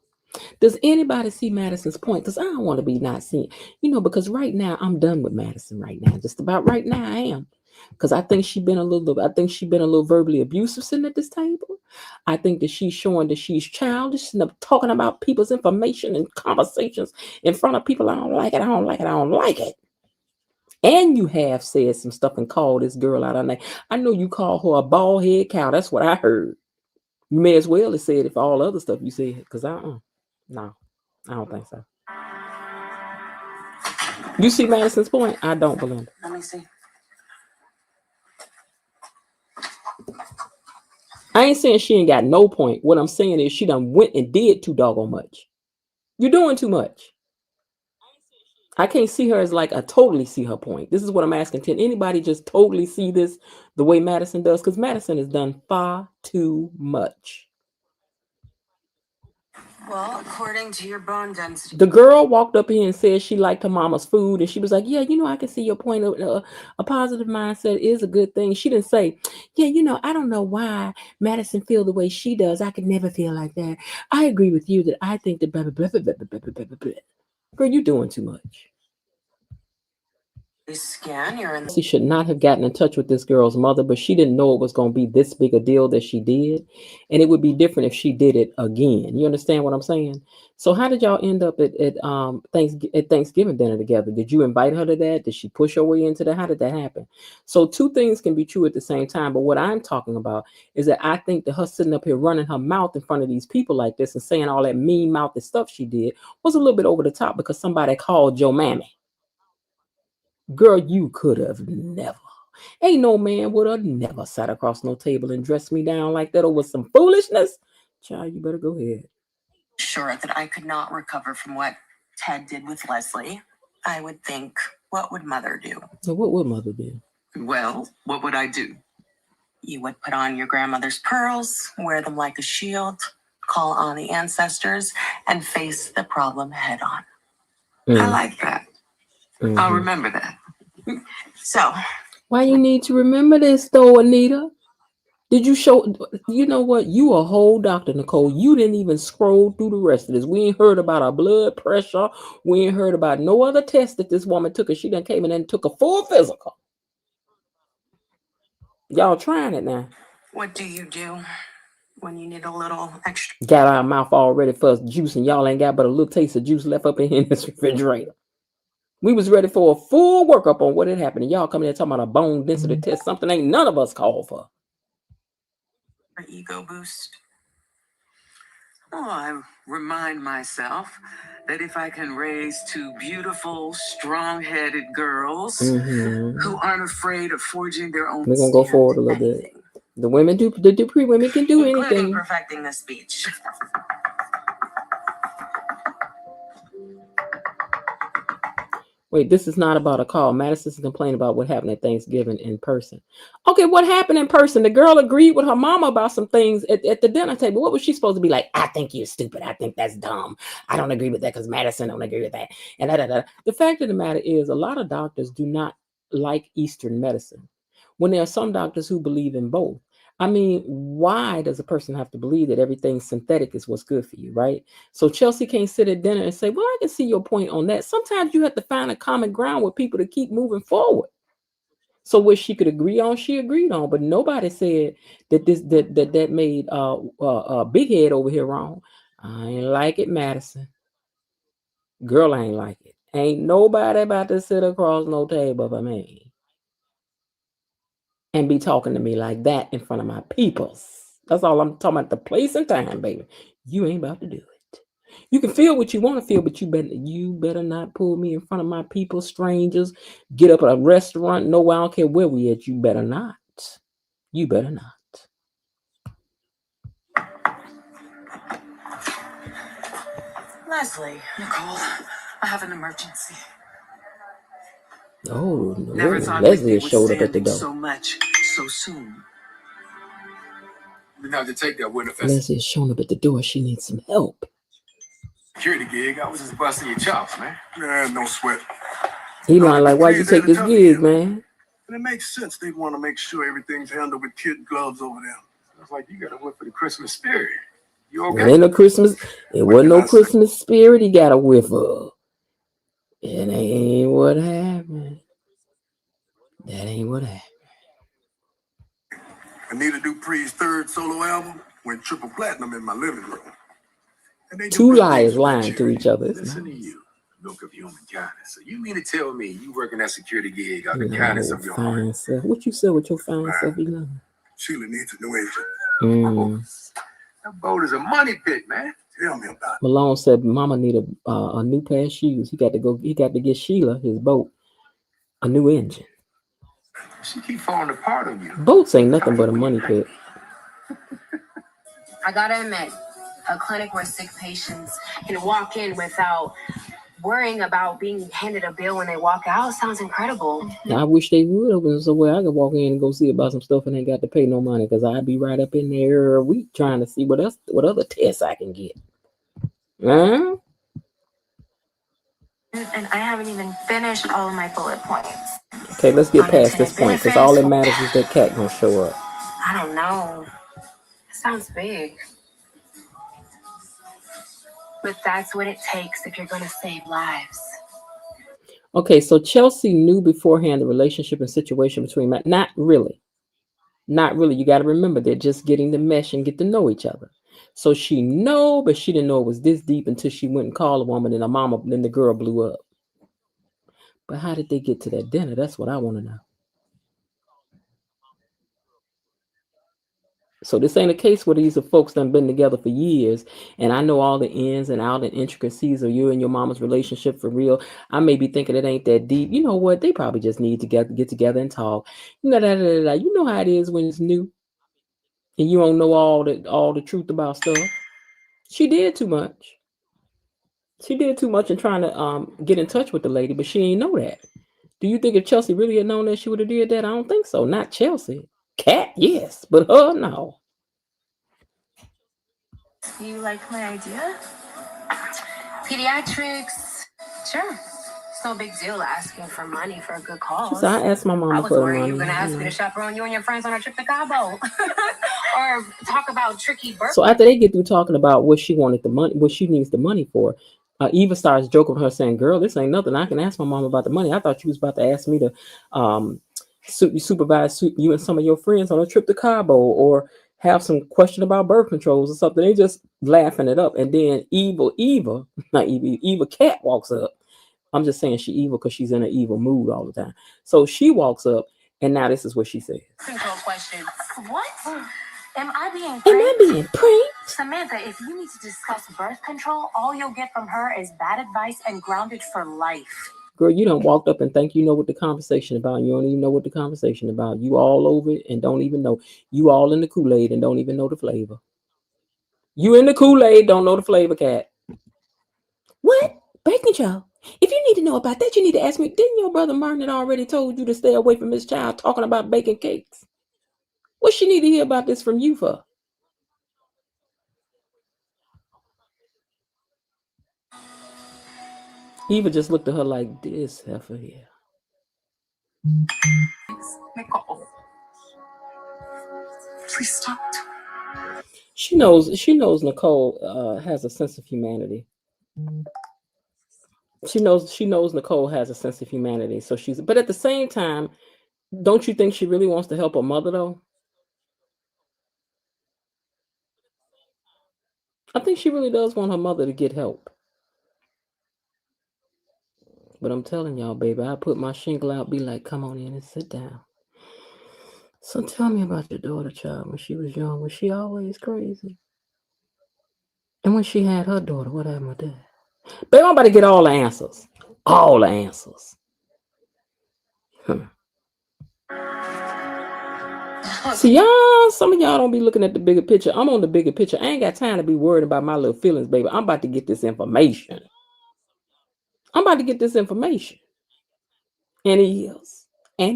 Does anybody see Madison's point? Because I don't want to be not seen. Because right now I'm done with Madison right now. Just about right now I am. Because I think she's been a little verbally abusive sitting at this table. I think that she's showing that she's childish and talking about people's information and conversations in front of people. I don't like it. And you have said some stuff and called this girl out her name. I know you called her a bald head cow. That's what I heard. You may as well have said it for all other stuff you said. Because no, I don't think so. You see Madison's point? I don't, Belinda. Let me see. I I ain't saying she ain't got no point. What I'm saying is she done went and did too doggone much. You're doing too much. I can't see her as like a totally see her point. This is what I'm asking. Can anybody just totally see this the way Madison does? Because Madison has done far too much. Well, according to your bone density. The girl walked up here and said she liked her mama's food, and she was like, yeah, I can see your point. A positive mindset is a good thing. She didn't say, yeah, I don't know why Madison feel the way she does. I could never feel like that. I agree with you that I think that blah, blah, blah, blah, blah, blah, blah, blah, blah. Girl, you're doing too much. She should not have gotten in touch with this girl's mother, but she didn't know it was going to be this big a deal that she did. And it would be different if she did it again. You understand what I'm saying? So how did y'all end up at Thanksgiving dinner together? Did you invite her to that? Did she push her way into that? How did that happen? So two things can be true at the same time. But what I'm talking about is that I think that her sitting up here running her mouth in front of these people like this and saying all that mean mouthy stuff she did was a little bit over the top because somebody called your mammy. Girl, you could have never. Ain't no man would have never sat across no table and dressed me down like that over some foolishness. Child, you better go ahead. Sure that I could not recover from what Ted did with Leslie. I would think, what would Mother do? So what would Mother do? Well, what would I do? You would put on your grandmother's pearls, wear them like a shield, call on the ancestors, and face the problem head on. I like that. I'll remember that. So, why you need to remember this though, Anita? Did you show, you know what? You a whole doctor, Nicole. You didn't even scroll through the rest of this. We ain't heard about her blood pressure. We ain't heard about no other test that this woman took. And she done came in and took a full physical. Y'all trying it now. What do you do when you need a little extra? Got our mouth all ready for juice and y'all ain't got but a little taste of juice left up in this refrigerator. We was ready for a full workup on what had happened. And y'all coming here talking about a bone density test, something ain't none of us called for. Ego boost. Oh, I remind myself that if I can raise two beautiful, strong-headed girls who aren't afraid of forging their own. We're gonna go forward a little bit. The women do, the Dupree women can do anything. Perfecting the speech. Wait, this is not about a call. Madison's complaining about what happened at Thanksgiving in person. Okay, what happened in person? The girl agreed with her mama about some things at the dinner table. What was she supposed to be like? I think you're stupid. I think that's dumb. I don't agree with that because Madison don't agree with that. And The fact of the matter is a lot of doctors do not like Eastern medicine when there are some doctors who believe in both. I mean, why does a person have to believe that everything synthetic is what's good for you, right? So Chelsea can't sit at dinner and say, well, I can see your point on that. Sometimes you have to find a common ground with people to keep moving forward. So what she could agree on, she agreed on. But nobody said that that made Big Head over here wrong. I ain't like it, Madison. Girl, I ain't like it. Ain't nobody about to sit across no table for me and be talking to me like that in front of my peoples. That's all I'm talking about, the place and time, baby. You ain't about to do it. You can feel what you want to feel, but you better not pull me in front of my people, strangers, get up at a restaurant. No, I don't care where we at. You better not. You better not. Leslie. Nicole, I have an emergency. Oh, no. Leslie has showed up at the door. So much, so soon. We have to take that witness. Leslie has shown up at the door. She needs some help. Security gig. I was just busting your chops, man. Yeah, no sweat. Elon, like, why'd you take this gig, man? And it makes sense. They want to make sure everything's handled with kid gloves over there. It's like you got to whip for the Christmas spirit. You okay? It ain't no Christmas. It wasn't no Christmas spirit. He got a whiff of. It ain't what happened. That ain't what happened. Anita Duprees' third solo album went triple platinum in my living room. Two liars lying to each other. Listen to you, milk of human kindness. So you mean to tell me you working that security gig out of the kindness of your heart? Self. What you said with your fine self, Elon? Sheila needs a new agent. That boat is a money pit, man. Tell me about it. Malone said Mama need a new pair of shoes. He got to get Sheila, his boat, a new engine. She keep falling apart on you. Boats ain't nothing but a money pit. I gotta admit, a clinic where sick patients can walk in without worrying about being handed a bill when they walk out sounds incredible. I wish they would open somewhere I could walk in and go see about some stuff and ain't got to pay no money, because I'd be right up in there a week trying to see what other tests I can get. Huh? And I haven't even finished all of my bullet points. Okay, let's get past this point, because all that matters is that cat gonna show up. I don't know. It sounds big. But that's what it takes if you're going to save lives. Okay, so Chelsea knew beforehand the relationship and situation between Matt. Not really. You got to remember, they're just getting the mesh and get to know each other. So she know, but she didn't know it was this deep until she went and called a woman, and then the girl blew up. But how did they get to that dinner? That's what I want to know. So this ain't a case where these are folks that have been together for years, and I know all the ins and outs and intricacies of you and your mama's relationship for real. I may be thinking it ain't that deep. You know what? They probably just need to get together and talk. You know, you know how it is when it's new, and you don't know all the truth about stuff. She did too much. She did too much in trying to get in touch with the lady, but she ain't know that. Do you think if Chelsea really had known that, she would have did that? I don't think so. Not Chelsea. Cat, yes, but her, no. You like my idea? Pediatrics, sure. It's no big deal asking for money for a good cause. So I asked my mama I was for worried money. you were going to ask me to chaperone you and your friends on a trip to Cabo. Or talk about tricky birth. So after they get through talking about what she wanted the money, what she needs the money for, Eva starts joking with her saying, "Girl, this ain't nothing. I can ask my mom about the money. I thought you was about to ask me to supervise you and some of your friends on a trip to Cabo, or have some question about birth controls or something." They just laughing it up. And then Eva Cat walks up. I'm just saying she evil because she's in an evil mood all the time. So she walks up, and now this is what she says. Control question. What? Am I being pranked? Samantha, if you need to discuss birth control, all you'll get from her is bad advice and grounded for life. Girl, you done walked up and think you know what the conversation about. And you don't even know what the conversation about. You all over it and don't even know. You all in the Kool-Aid and don't even know the flavor. You in the Kool-Aid, don't know the flavor, Cat. What? Birth control? If you need to know about that, you need to ask me. Didn't your brother Martin already told you to stay away from this child talking about baking cakes? What she need to hear about this from you for? Eva just looked at her like, this heifer here. Nicole. Please stop. She knows Nicole has a sense of humanity. She knows Nicole has a sense of humanity. So but at the same time, don't you think she really wants to help her mother though? I think she really does want her mother to get help. But I'm telling y'all, baby, I put my shingle out, be like, come on in and sit down. So tell me about your daughter, child. When she was young, was she always crazy? And when she had her daughter, what happened with that? Baby, I'm about to get all the answers. All the answers. See, some of y'all don't be looking at the bigger picture. I'm on the bigger picture. I ain't got time to be worried about my little feelings, baby. I'm about to get this information. I'm about to get this information. And he is. You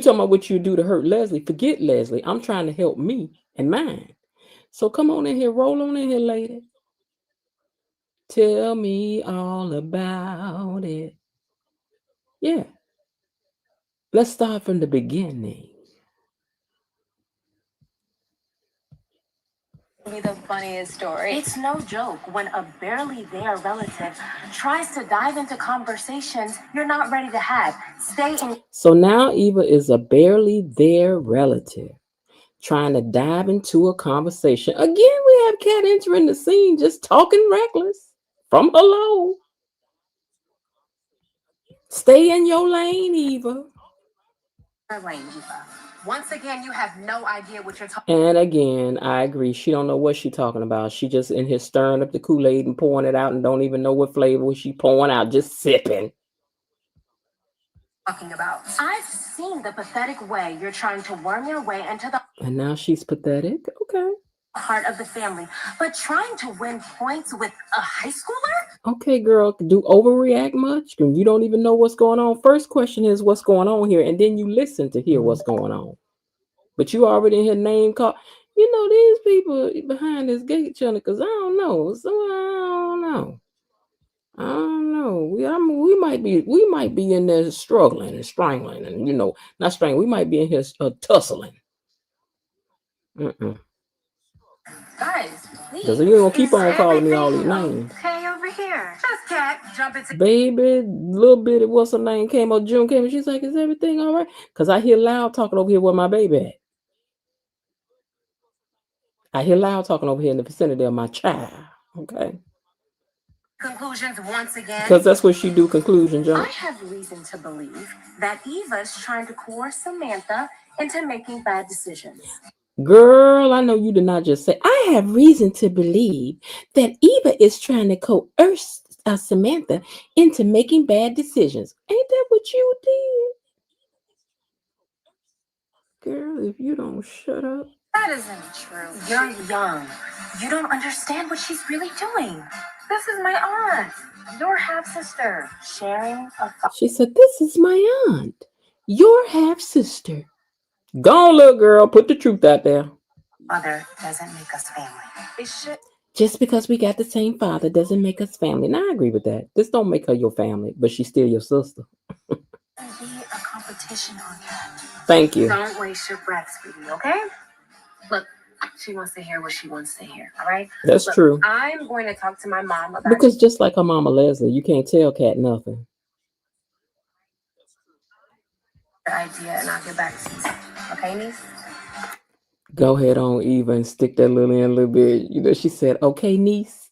talking about what you do to hurt Leslie. Forget Leslie. I'm trying to help me and mine. So come on in here. Roll on in here, lady. Tell me all about it. Yeah. Let's start from the beginning. Be the funniest story. It's no joke when a barely there relative tries to dive into conversations you're not ready to have. So now Eva is a barely there relative trying to dive into a conversation. Again, we have Cat entering the scene just talking reckless from hello. Stay in your lane, Eva. Once again, you have no idea what you're talking about. And again, I agree. She don't know what she's talking about. She just in here stirring up the Kool-Aid and pouring it out and don't even know what flavor she pouring out, just sipping. Talking about. I've seen the pathetic way you're trying to worm your way into the And now she's pathetic. Okay. Part of the family, but trying to win points with a high schooler? Okay, girl, do overreact much? You don't even know what's going on. First question is what's going on here, and then you listen to hear what's going on. But you already in her name call. You know these people behind this gate channel, because I don't know. So I don't know. I don't know. We might be in there struggling and strangling, and not strangling. We might be in here tussling. Guys, Because you gonna keep on calling me all these names. Okay, over here. Just cat, jump into. Baby, little bit of what's her name came up. June came and she's like, "Is everything all right?" Because I hear Loud talking over here where my baby at. I hear Loud talking over here in the vicinity of my child. Okay. Conclusions once again. Because that's what she do. Conclusion, John. I have reason to believe that Eva's trying to coerce Samantha into making bad decisions. Girl, I know you did not just say, I have reason to believe that Eva is trying to coerce Samantha into making bad decisions. Ain't that what you did? Girl, if you don't shut up. That isn't true. You're young. You don't understand what she's really doing. This is my aunt, your half-sister, sharing a She said, this is my aunt, your half-sister. Go on, little girl, put the truth out there. Mother doesn't make us family. It should. Just because we got the same father doesn't make us family. Now, I agree with that. This don't make her your family, but she's still your sister. Be a competition on that. Thank you. Don't waste your breath, sweetie, okay? Look, she wants to hear what she wants to hear, all right? That's true. I'm going to talk to my mom about because just like her mama Leslie, you can't tell Kat nothing. Idea, and I'll get back to you. Okay, niece? Go ahead on, Eva, and stick that little in a little bit. She said, okay, niece.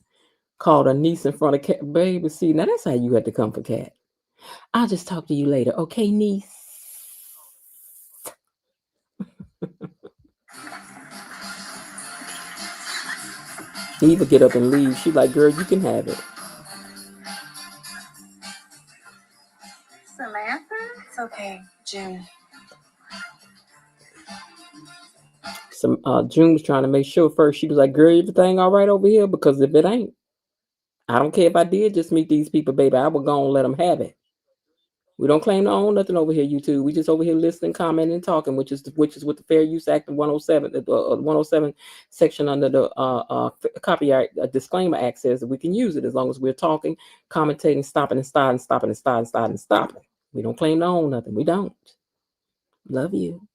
Called her niece in front of Kat. Baby, see, now that's how you had to come for Kat. I'll just talk to you later. Okay, niece? Eva get up and leave. She like, girl, you can have it. Samantha? It's okay, June. June was trying to make sure first. She was like, girl, everything all right over here? Because if it ain't, I don't care if I did just meet these people, baby. I would go and let them have it. We don't claim to own nothing over here, YouTube. We just over here listening, commenting, and talking, which is with the Fair Use Act of 107, 107 section under the Copyright Disclaimer Act says that we can use it as long as we're talking, commentating, stopping and starting, stopping and starting, starting and stopping. We don't claim to own nothing. We don't. Love you.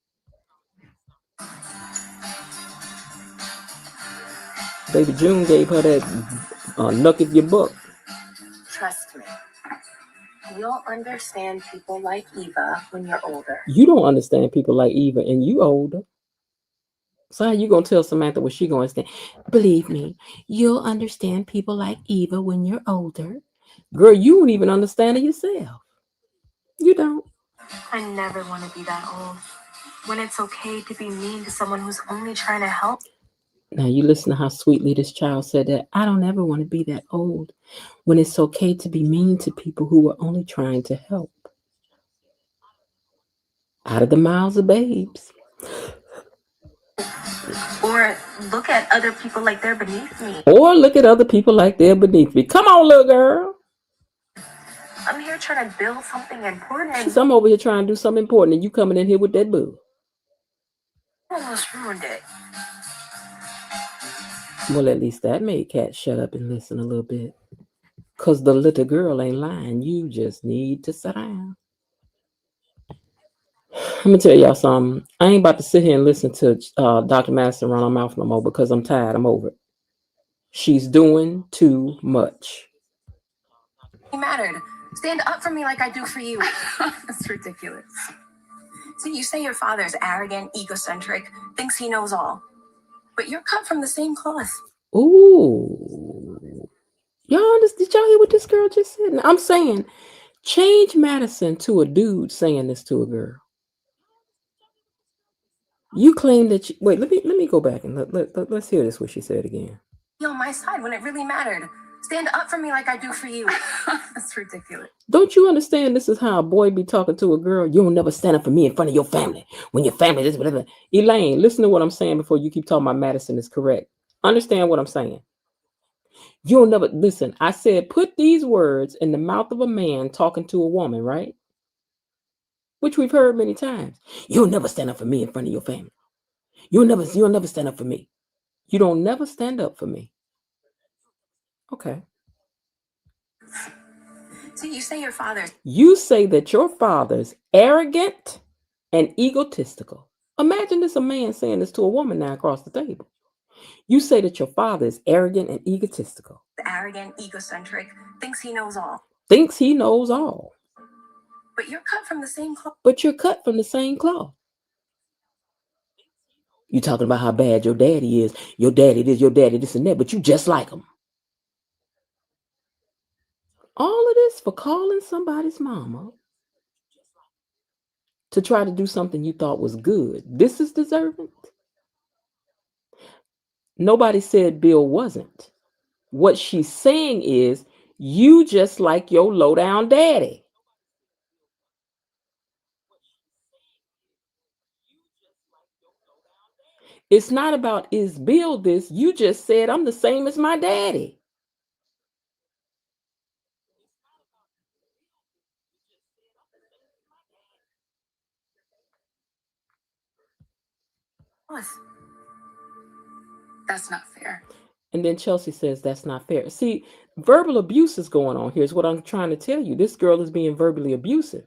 Baby June gave her that nuck if you buck. Trust me. You'll understand people like Eva when you're older. You don't understand people like Eva and you older. So how you gonna tell Samantha what she gonna understand? Believe me, you'll understand people like Eva when you're older. Girl, you don't even understand it yourself. You don't. I never want to be that old. When it's okay to be mean to someone who's only trying to help. Now you listen to how sweetly this child said that. I don't ever want to be that old. When it's okay to be mean to people who are only trying to help. Out of the mouths of babes. Or look at other people like they're beneath me. Or look at other people like they're beneath me. Come on, little girl. I'm here trying to build something important. She's, I'm over here trying to do something important, and you coming in here with that boo. Almost ruined it. Well, at least that made Kat shut up and listen a little bit. Because the little girl ain't lying. You just need to sit down. Let me tell y'all something. I ain't about to sit here and listen to Dr. Madison run her mouth no more because I'm tired. I'm over it. She's doing too much. He mattered. Stand up for me like I do for you. That's ridiculous. So you say your father's arrogant, egocentric, thinks he knows all. But you're cut from the same cloth. Ooh. Y'all understand? Did y'all hear what this girl just said? I'm saying, change Madison to a dude saying this to a girl. You claim that wait, let me go back and let's hear this what she said again. Be on my side when it really mattered. Stand up for me like I do for you. That's ridiculous. Don't you understand this is how a boy be talking to a girl? You'll never stand up for me in front of your family. When your family is whatever. Elaine, listen to what I'm saying before you keep talking about Madison is correct. Understand what I'm saying. You'll never listen. I said put these words in the mouth of a man talking to a woman, right? Which we've heard many times. You'll never stand up for me in front of your family. You'll never stand up for me. You don't never stand up for me. Okay. So you say your father. You say that your father's arrogant and egotistical. Imagine this a man saying this to a woman now across the table. You say that your father is arrogant and egotistical. Arrogant, egocentric, thinks he knows all. Thinks he knows all. But you're cut from the same cloth. But you're cut from the same cloth. You talking about how bad your daddy is. Your daddy this and that, but you just like him. All of this for calling somebody's mama to try to do something you thought was good. This is deserving. Nobody said Bill wasn't. What she's saying is, you just like your low down daddy. It's not about is Bill this. You just said I'm the same as my daddy. That's not fair. And then Chelsea says that's not fair. See, verbal abuse is going on. Here's what I'm trying to tell you. This girl is being verbally abusive.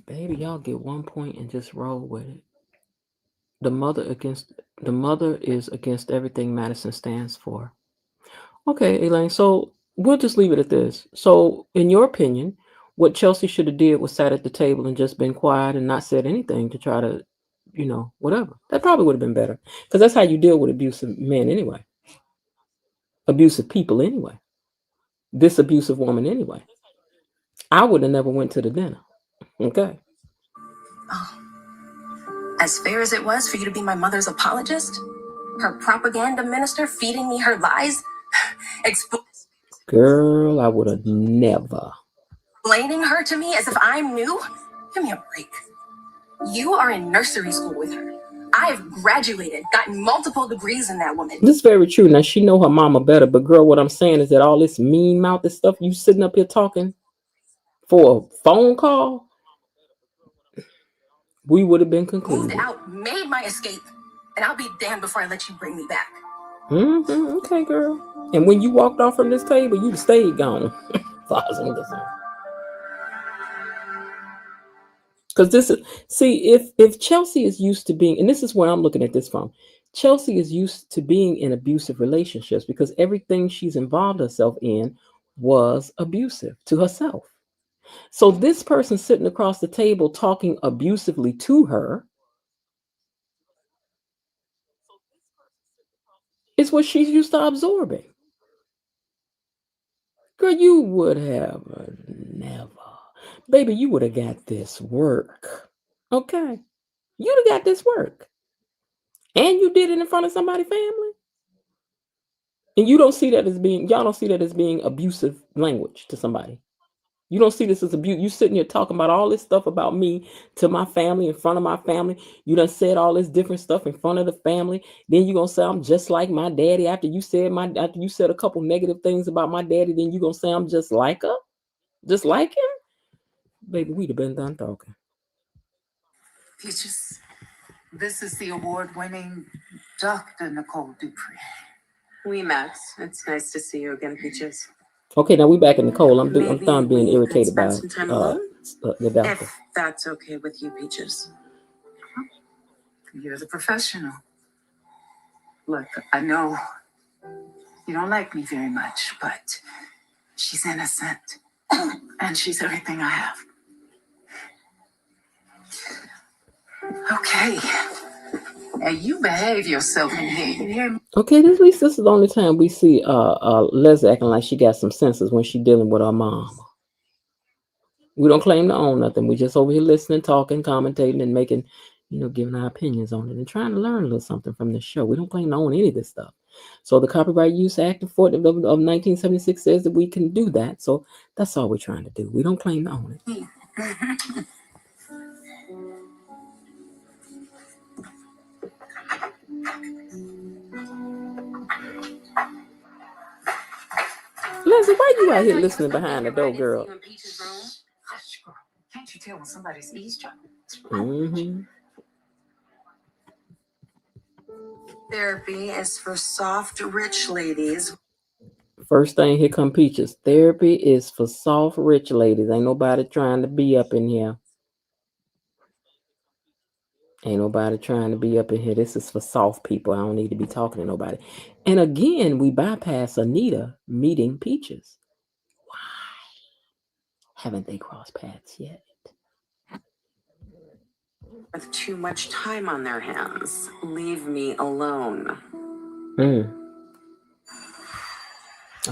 Baby, y'all get 1 point and just roll with it. The mother is against everything Madison stands for. Okay, Elaine, so we'll just leave it at this. So, in your opinion, what Chelsea should have did was sat at the table and just been quiet and not said anything to try to, whatever. That probably would have been better. Because that's how you deal with abusive men anyway. Abusive people anyway. This abusive woman anyway. I would have never went to the dinner. Okay. Oh. As fair as it was for you to be my mother's apologist, her propaganda minister feeding me her lies, Girl, I would have never. Explaining her to me as if I'm new? Give me a break. You are in nursery school with her. I have graduated, gotten multiple degrees in that woman. This is very true. Now, she know her mama better, but girl, what I'm saying is that all this mean-mouthed stuff you sitting up here talking for a phone call, we would have been concluded. Moved out, made my escape, and I'll be damned before I let you bring me back. Okay, girl. And when you walked off from this table, you'd stayed gone. Because this is, see, if Chelsea is used to being, and this is where I'm looking at this from, Chelsea is used to being in abusive relationships because everything she's involved herself in was abusive to herself. So this person sitting across the table talking abusively to her is what she's used to absorbing. Girl, you would have never. Baby, you would have got this work. Okay. You'd have got this work. And you did it in front of somebody's family. And you don't see that as being, y'all don't see that as being abusive language to somebody. You don't see this as abuse. You sitting here talking about all this stuff about me to my family, in front of my family. You done said all this different stuff in front of the family. Then you gonna say I'm just like my daddy. After you said a couple negative things about my daddy, then you gonna say I'm just like her, just like him. Baby, we'd have been done talking. Peaches, this is the award-winning Dr. Nicole Duprees. We met. It's nice to see you again, Peaches. Okay, now we back in Nicole. I'm done being irritated by some time alone? the doctor. If that's okay with you, Peaches. You're the professional. Look, I know you don't like me very much, but she's innocent. And she's everything I have. Okay. Now you behave yourself in here. You hear me? Okay, at least this is the only time we see Leslie acting like she got some senses when she dealing with her mom. We don't claim to own nothing. We just over here listening, talking, commentating, and making, giving our opinions on it and trying to learn a little something from this show. We don't claim to own any of this stuff. So the Copyright Use Act of 1976 says that we can do that. So that's all we're trying to do. We don't claim to own it. Leslie, why you out here listening behind the door, girl? Can't you tell when somebody's eavesdropping? Mm-hmm. Therapy is for soft, rich ladies. First thing, here come Peaches. Therapy is for soft, rich ladies. Ain't nobody trying to be up in here. Ain't nobody trying to be up in here. This is for soft people. I don't need to be talking to nobody. And again, we bypass Anita meeting Peaches. Why haven't they crossed paths yet? With too much time on their hands. Leave me alone.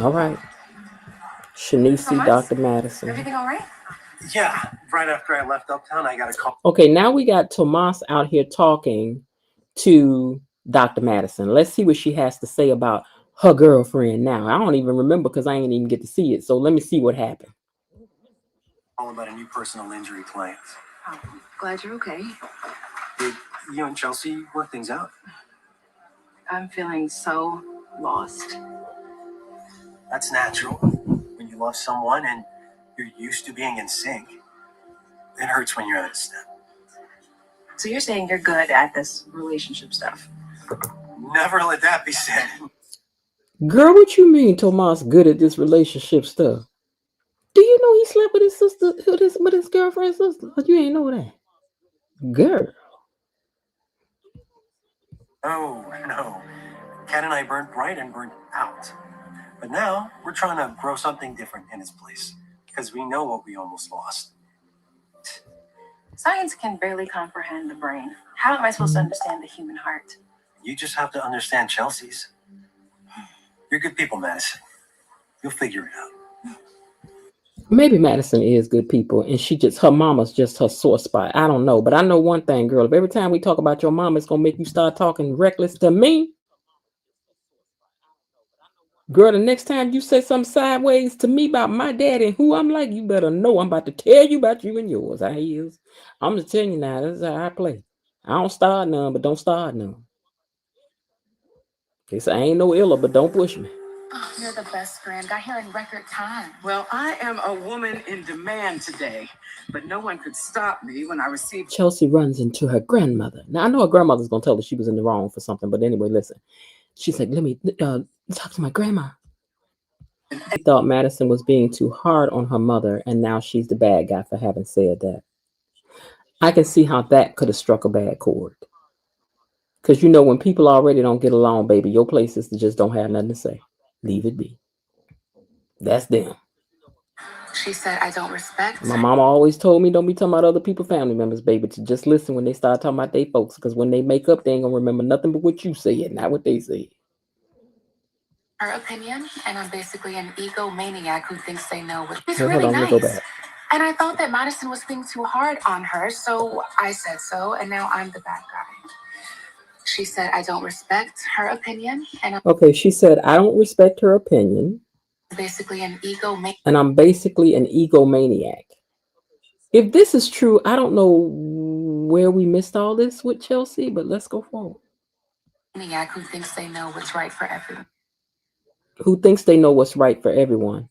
All right. Shanice, Dr. Madison. Everything all right? Yeah, right after I left Uptown, I got a call. Okay, now we got Tomas out here talking to Dr. Madison. Let's see what she has to say about her girlfriend now. I don't even remember because I ain't even get to see it. So let me see what happened. All about a new personal injury client. Oh, glad you're okay. Did you and Chelsea work things out? I'm feeling so lost. That's natural. When you love someone and you're used to being in sync, it hurts when you're out of step. So you're saying you're good at this relationship stuff? Never let that be said. Girl, what you mean Tomas good at this relationship stuff? Do you know he slept with his sister, with his girlfriend's sister? But you ain't know that. Girl. Oh, no. Kat and I burnt bright and burnt out. But now we're trying to grow something different in its place because we know what we almost lost. Science can barely comprehend the brain. How am I supposed to understand the human heart? You just have to understand Chelsea's. You're good people, Madison. You'll figure it out. Maybe Madison is good people and her mama's just her sore spot. I don't know. But I know one thing, girl. If every time we talk about your mama, it's going to make you start talking reckless to me. Girl, the next time you say something sideways to me about my daddy and who I'm like, you better know I'm about to tell you about you and yours. I'm just telling you now, this is how I play. I don't start none, but don't start none. Okay, I ain't no iller, but don't push me. Oh, you're the best friend. Got here in record time. Well, I am a woman in demand today, but no one could stop me when I received. Chelsea runs into her grandmother. Now, I know her grandmother's going to tell her she was in the wrong for something, but anyway, listen. She's like, let me talk to my grandma. She thought Madison was being too hard on her mother, and now she's the bad guy for having said that. I can see how that could have struck a bad chord. Because, when people already don't get along, baby, your place is to just don't have nothing to say. Leave it be. That's them. She said, I don't respect. My mama always told me don't be talking about other people's family members, baby, to just listen when they start talking about their folks. Because when they make up, they ain't going to remember nothing but what you said, not what they said. Her opinion, and I'm basically an egomaniac who thinks they know what. It's Hold really on, nice. go back. And I thought that Madison was being too hard on her, so I said so, and now I'm the bad guy. She said, I don't respect her opinion, and Okay, she said, I don't respect her opinion. Basically an egomaniac. And I'm basically an egomaniac. If this is true, I don't know where we missed all this with Chelsea, but let's go forward. Maniac who thinks they know what's right for everyone. Who thinks they know what's right for everyone.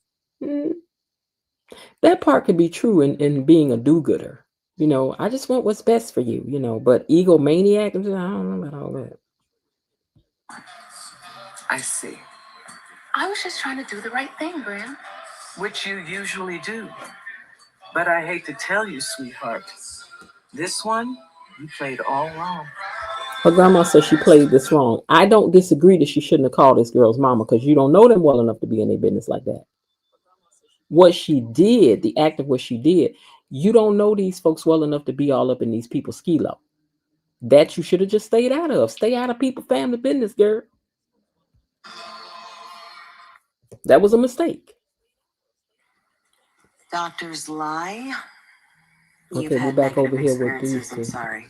That part could be true in being a do-gooder. I just want what's best for you, but egomaniac, I don't know about all that. I see. I was just trying to do the right thing, Bram. Which you usually do. But I hate to tell you, sweetheart, this one, you played all wrong. Her grandma says she played this wrong. I don't disagree that she shouldn't have called this girl's mama because you don't know them well enough to be in their business like that. What she did, the act of what she did, you don't know these folks well enough to be all up in these people's skilo. That you should have just stayed out of. Stay out of people's family business, girl. That was a mistake. Doctors lie. Okay, we're back over here with these two. I'm sorry.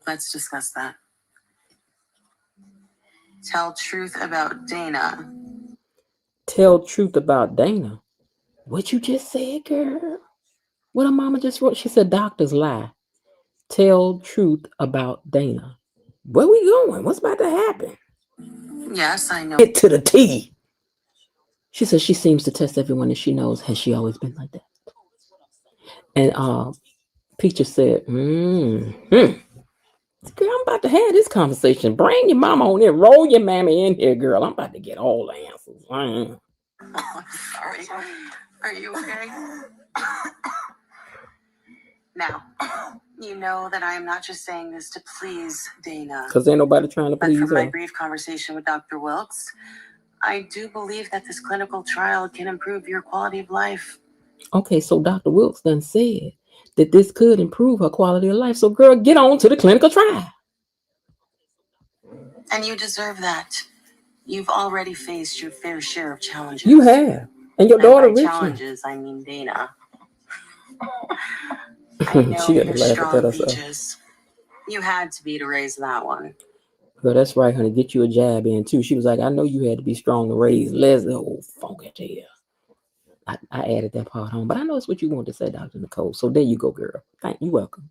Let's discuss that. Tell truth about Dana. Tell truth about Dana. What you just said, girl? What her mama just wrote? She said doctors lie. Tell truth about Dana. Where we going? What's about to happen? Yes, I know. Get to the T. She says she seems to test everyone that she knows. Has she always been like that? And Peaches said, Girl, I'm about to have this conversation. Bring your mama on in. Roll your mammy in here, girl. I'm about to get all the answers. Oh, sorry. Are you okay? Now, you know that I am not just saying this to please Dana. Because ain't nobody trying to But please from my her. brief conversation with Dr. Wilkes, I do believe that this clinical trial can improve your quality of life. Okay, so Dr. Wilkes done said that this could improve her quality of life. So, girl, get on to the clinical trial. And you deserve that. You've already faced your fair share of challenges. You have. And your daughter, by Richie. challenges, I mean Dana. I know She had to you're laugh at strong, that herself. Peaches. You had to be to raise that one. Girl, that's right, honey. Get you a jab in, too. She was like, I know you had to be strong to raise Leslie. Oh, funky tail. I added that part on. But I know it's what you wanted to say, Dr. Nicole. So there you go, girl. Thank you. Welcome.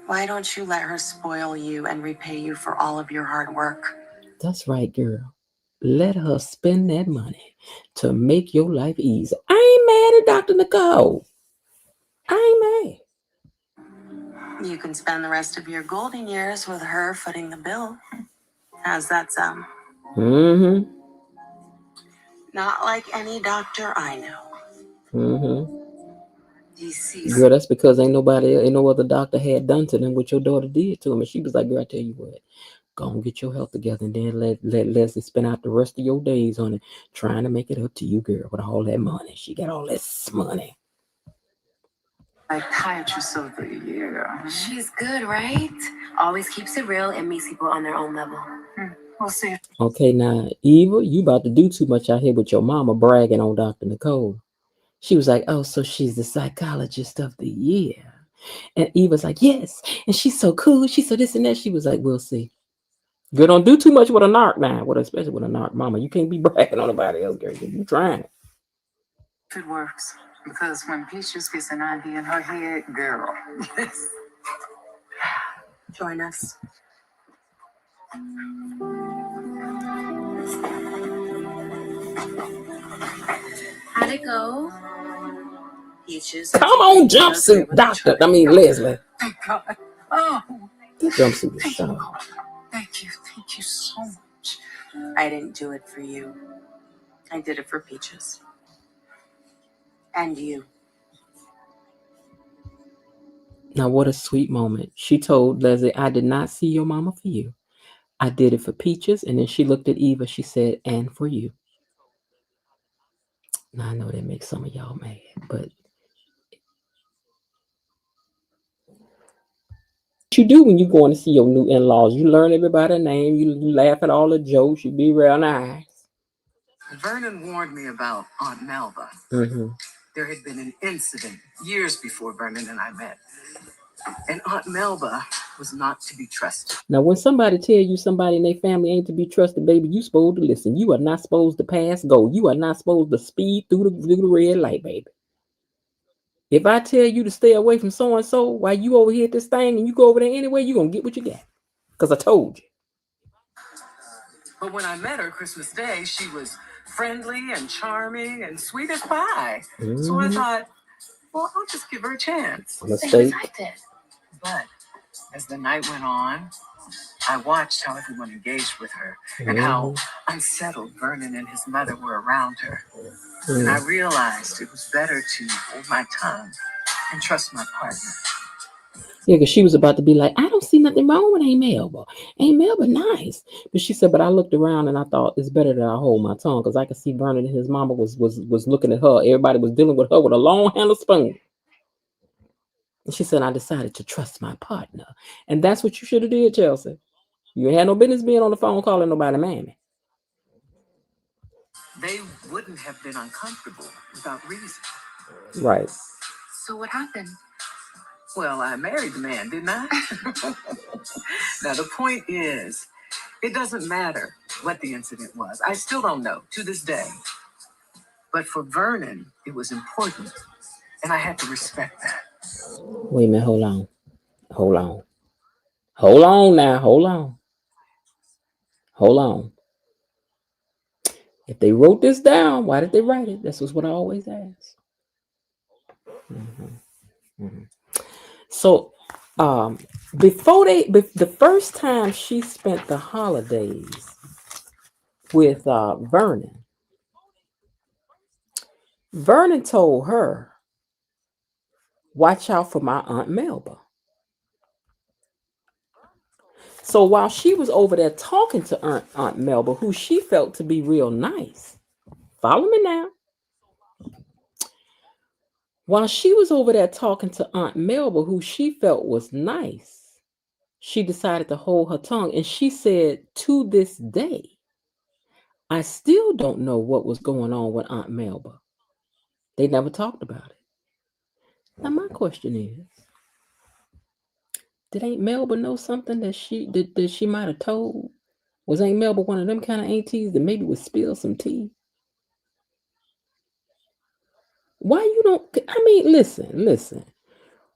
Why don't you let her spoil you and repay you for all of your hard work? That's right, girl. Let her spend that money to make your life easy. I ain't mad at Dr. Nicole. I ain't mad. You can spend the rest of your golden years with her footing the bill. How's that sound? Mm-hmm. Not like any doctor I know. Mm-hmm. DC's. Girl, that's because ain't no other doctor had done to them what your daughter did to him. And she was like, girl, I tell you what, go and get your health together and then let Leslie spend out the rest of your days on it, trying to make it up to you, girl, with all that money. She got all this money. Psychiatrist of the year. She's good, right? Always keeps it real and meets people on their own level. We'll see. Okay, now, Eva, you about to do too much out here with your mama bragging on Dr. Nicole. She was like, oh, so she's the psychologist of the year. And Eva's like, yes. And she's so cool. She's so this and that. She was like, we'll see. Girl, don't do too much with a narc now. Especially with a narc mama. You can't be bragging on nobody else, girl. You trying. If it works. Because when Peaches gets an idea in her head, girl. Join us. How'd it go? Peaches. Come on, jumpsuit, doctor. Leslie. Thank God. Oh. That jumpsuit is so. Thank you so much. I didn't do it for you. I did it for Peaches. And you. Now, what a sweet moment. She told Leslie, I did not see your mama for you. I did it for Peaches. And then she looked at Eva. She said, and for you. Now, I know that makes some of y'all mad, but what you do when you going to see your new in-laws, you learn everybody's name, you laugh at all the jokes, you be real nice. Vernon warned me about Aunt Melba. Mm-hmm. There had been an incident years before Vernon and I met. And Aunt Melba was not to be trusted. Now, when somebody tell you somebody in their family ain't to be trusted, baby, you supposed to listen. You are not supposed to pass go. You are not supposed to speed through the red light, baby. If I tell you to stay away from so-and-so while you over here at this thing and you go over there anyway, you're going to get what you got. Because I told you. But when I met her Christmas Day, she was friendly and charming and sweet as pie. Mm-hmm. So I thought, well, I'll just give her a chance. Mistake. But as the night went on, I watched how everyone engaged with her and how unsettled Vernon and his mother were around her. And I realized it was better to hold my tongue and trust my partner. Yeah, because she was about to be like, I don't see nothing wrong with Aunt Melba. Aunt Melba nice. But she said, but I looked around and I thought it's better that I hold my tongue because I could see Vernon and his mama was looking at her. Everybody was dealing with her with a long handled spoon. And she said, I decided to trust my partner. And that's what you should have did, Chelsea. You had no business being on the phone calling nobody mammy. They wouldn't have been uncomfortable without reason. Right. So what happened? Well, I married the man, didn't I? Now, the point is, it doesn't matter what the incident was. I still don't know to this day. But for Vernon, it was important, and I had to respect that. Wait a minute, hold on. Hold on. Hold on now. Hold on. Hold on. If they wrote this down, why did they write it? That's what I always ask. So, the first time she spent the holidays with Vernon told her, "Watch out for my Aunt Melba." So while she was over there talking to Aunt Melba, who she felt to be real nice, follow me now. While she was over there talking to Aunt Melba, who she felt was nice, she decided to hold her tongue. And she said, to this day, I still don't know what was going on with Aunt Melba. They never talked about it. Now, my question is, did Aunt Melba know something that she might have told? Was Aunt Melba one of them kind of aunties that maybe would spill some tea? Why you don't? I mean, listen.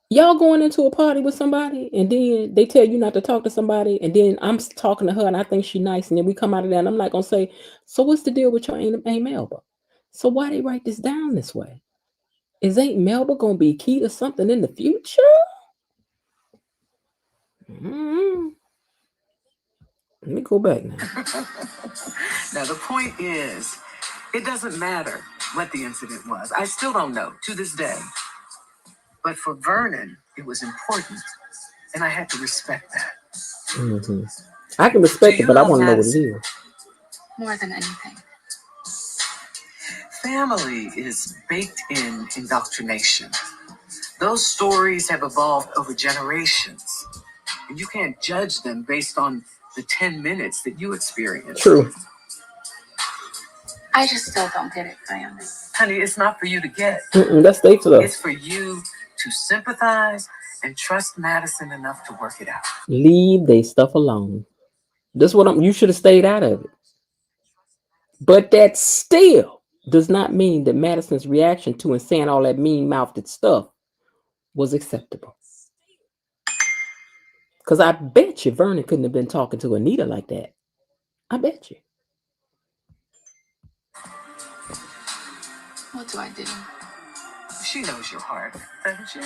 Y'all going into a party with somebody and then they tell you not to talk to somebody, and then I'm talking to her and I think she's nice, and then we come out of that and I'm not gonna say, so what's the deal with your Aunt Melba? So why they write this down this way? Is Aunt Melba gonna be key to something in the future? Mm-hmm. Let me go back now. Now, the point is, it doesn't matter what the incident was. I still don't know to this day. But for Vernon, it was important, and I had to respect that. Mm-hmm. I can respect it, but I want to know what it is. More than anything. Family is baked in indoctrination. Those stories have evolved over generations, and you can't judge them based on the 10 minutes that you experienced. True. I just still don't get it, family. Honey, it's not for you to get. That's they for It's for you to sympathize and trust Madison enough to work it out. Leave they stuff alone. That's what you should have stayed out of it. But that still does not mean that Madison's reaction to and saying all that mean-mouthed stuff was acceptable. Because I bet you Vernon couldn't have been talking to Anita like that. I bet you. What do I do? She knows your heart, doesn't she?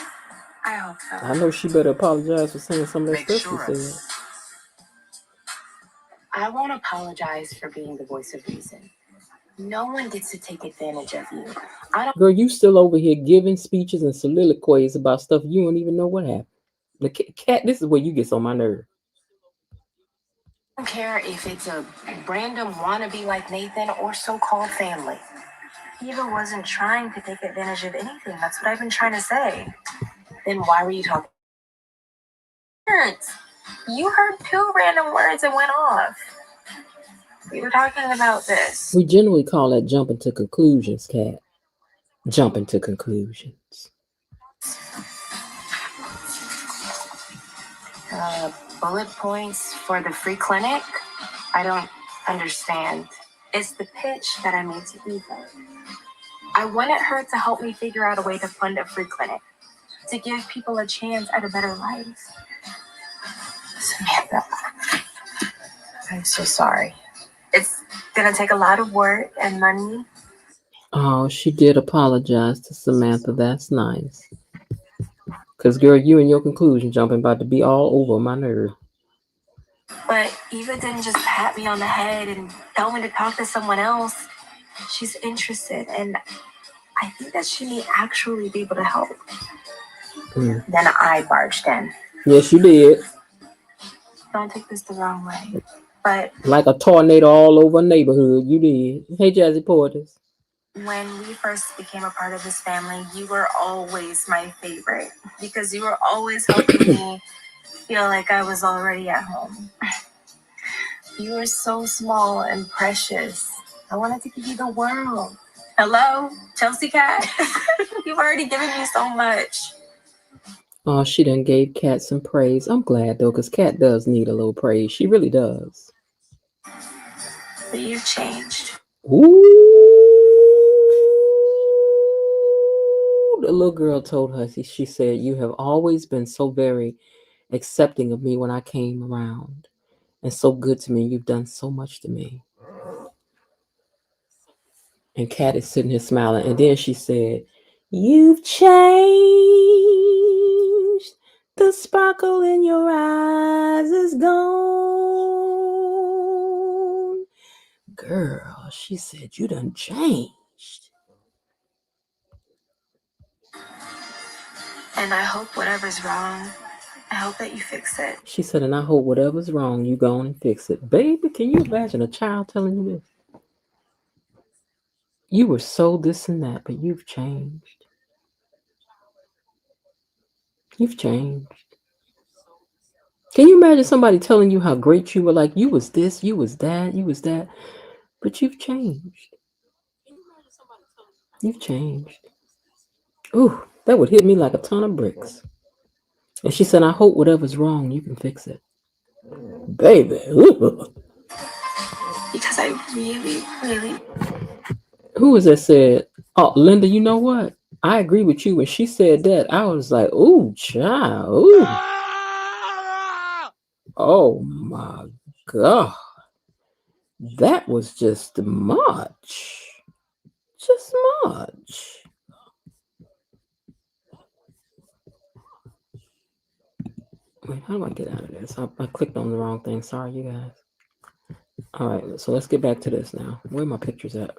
I hope so. I know she better apologize for saying some of that Make stuff sure she said. I won't apologize for being the voice of reason. No one gets to take advantage of you. Girl, you still over here giving speeches and soliloquies about stuff you don't even know what happened. The cat, this is where you get on my nerve. I don't care if it's a random wannabe like Nathan or so-called family. Eva wasn't trying to take advantage of anything. That's what I've been trying to say. Then why were you talking? You heard 2 random words and went off. We were talking about this. We generally call that jumping to conclusions, Cat. Jumping to conclusions. Bullet points for the free clinic? I don't understand. It's the pitch that I made to Eva. I wanted her to help me figure out a way to fund a free clinic, to give people a chance at a better life. Samantha, I'm so sorry. It's gonna take a lot of work and money. Oh, she did apologize to Samantha. That's nice. Because, girl, you and your conclusion jumping about to be all over my nerve. But Eva didn't just pat me on the head and tell me to talk to someone else. She's interested, and I think that she may actually be able to help. Then I barged in. Yes, you did. Don't take this the wrong way, but like a tornado all over a neighborhood, you did. Hey, Jazzy Porters. When we first became a part of this family, you were always my favorite because you were always helping me feel like I was already at home. You were so small and precious. I wanted to give you the world. Hello, Chelsea Cat. You've already given me so much. Oh, she done gave Kat some praise. I'm glad though, because Kat does need a little praise. She really does. But you've changed. Ooh. The little girl told her, she said, you have always been so very accepting of me when I came around and so good to me. You've done so much to me. And Kat is sitting here smiling. And then she said, you've changed. The sparkle in your eyes is gone. Girl, she said, you done changed. And I hope whatever's wrong, I hope that you fix it. She said, and I hope whatever's wrong, you go on and fix it. Baby, can you imagine a child telling you this? You were so this and that, but you've changed. You've changed. Can you imagine somebody telling you how great you were? Like, you was this, you was that, you was that. But you've changed. You've changed. Ooh, that would hit me like a ton of bricks. And she said, I hope whatever's wrong, you can fix it. Baby. Ooh. Because I really, really... Who was that said? Oh, Linda, you know what? I agree with you. When she said that, I was like, ooh, child. Ooh. Oh, my God. That was just much. Just much. Wait, how do I get out of this? I clicked on the wrong thing. Sorry, you guys. All right, so let's get back to this now. Where are my pictures at?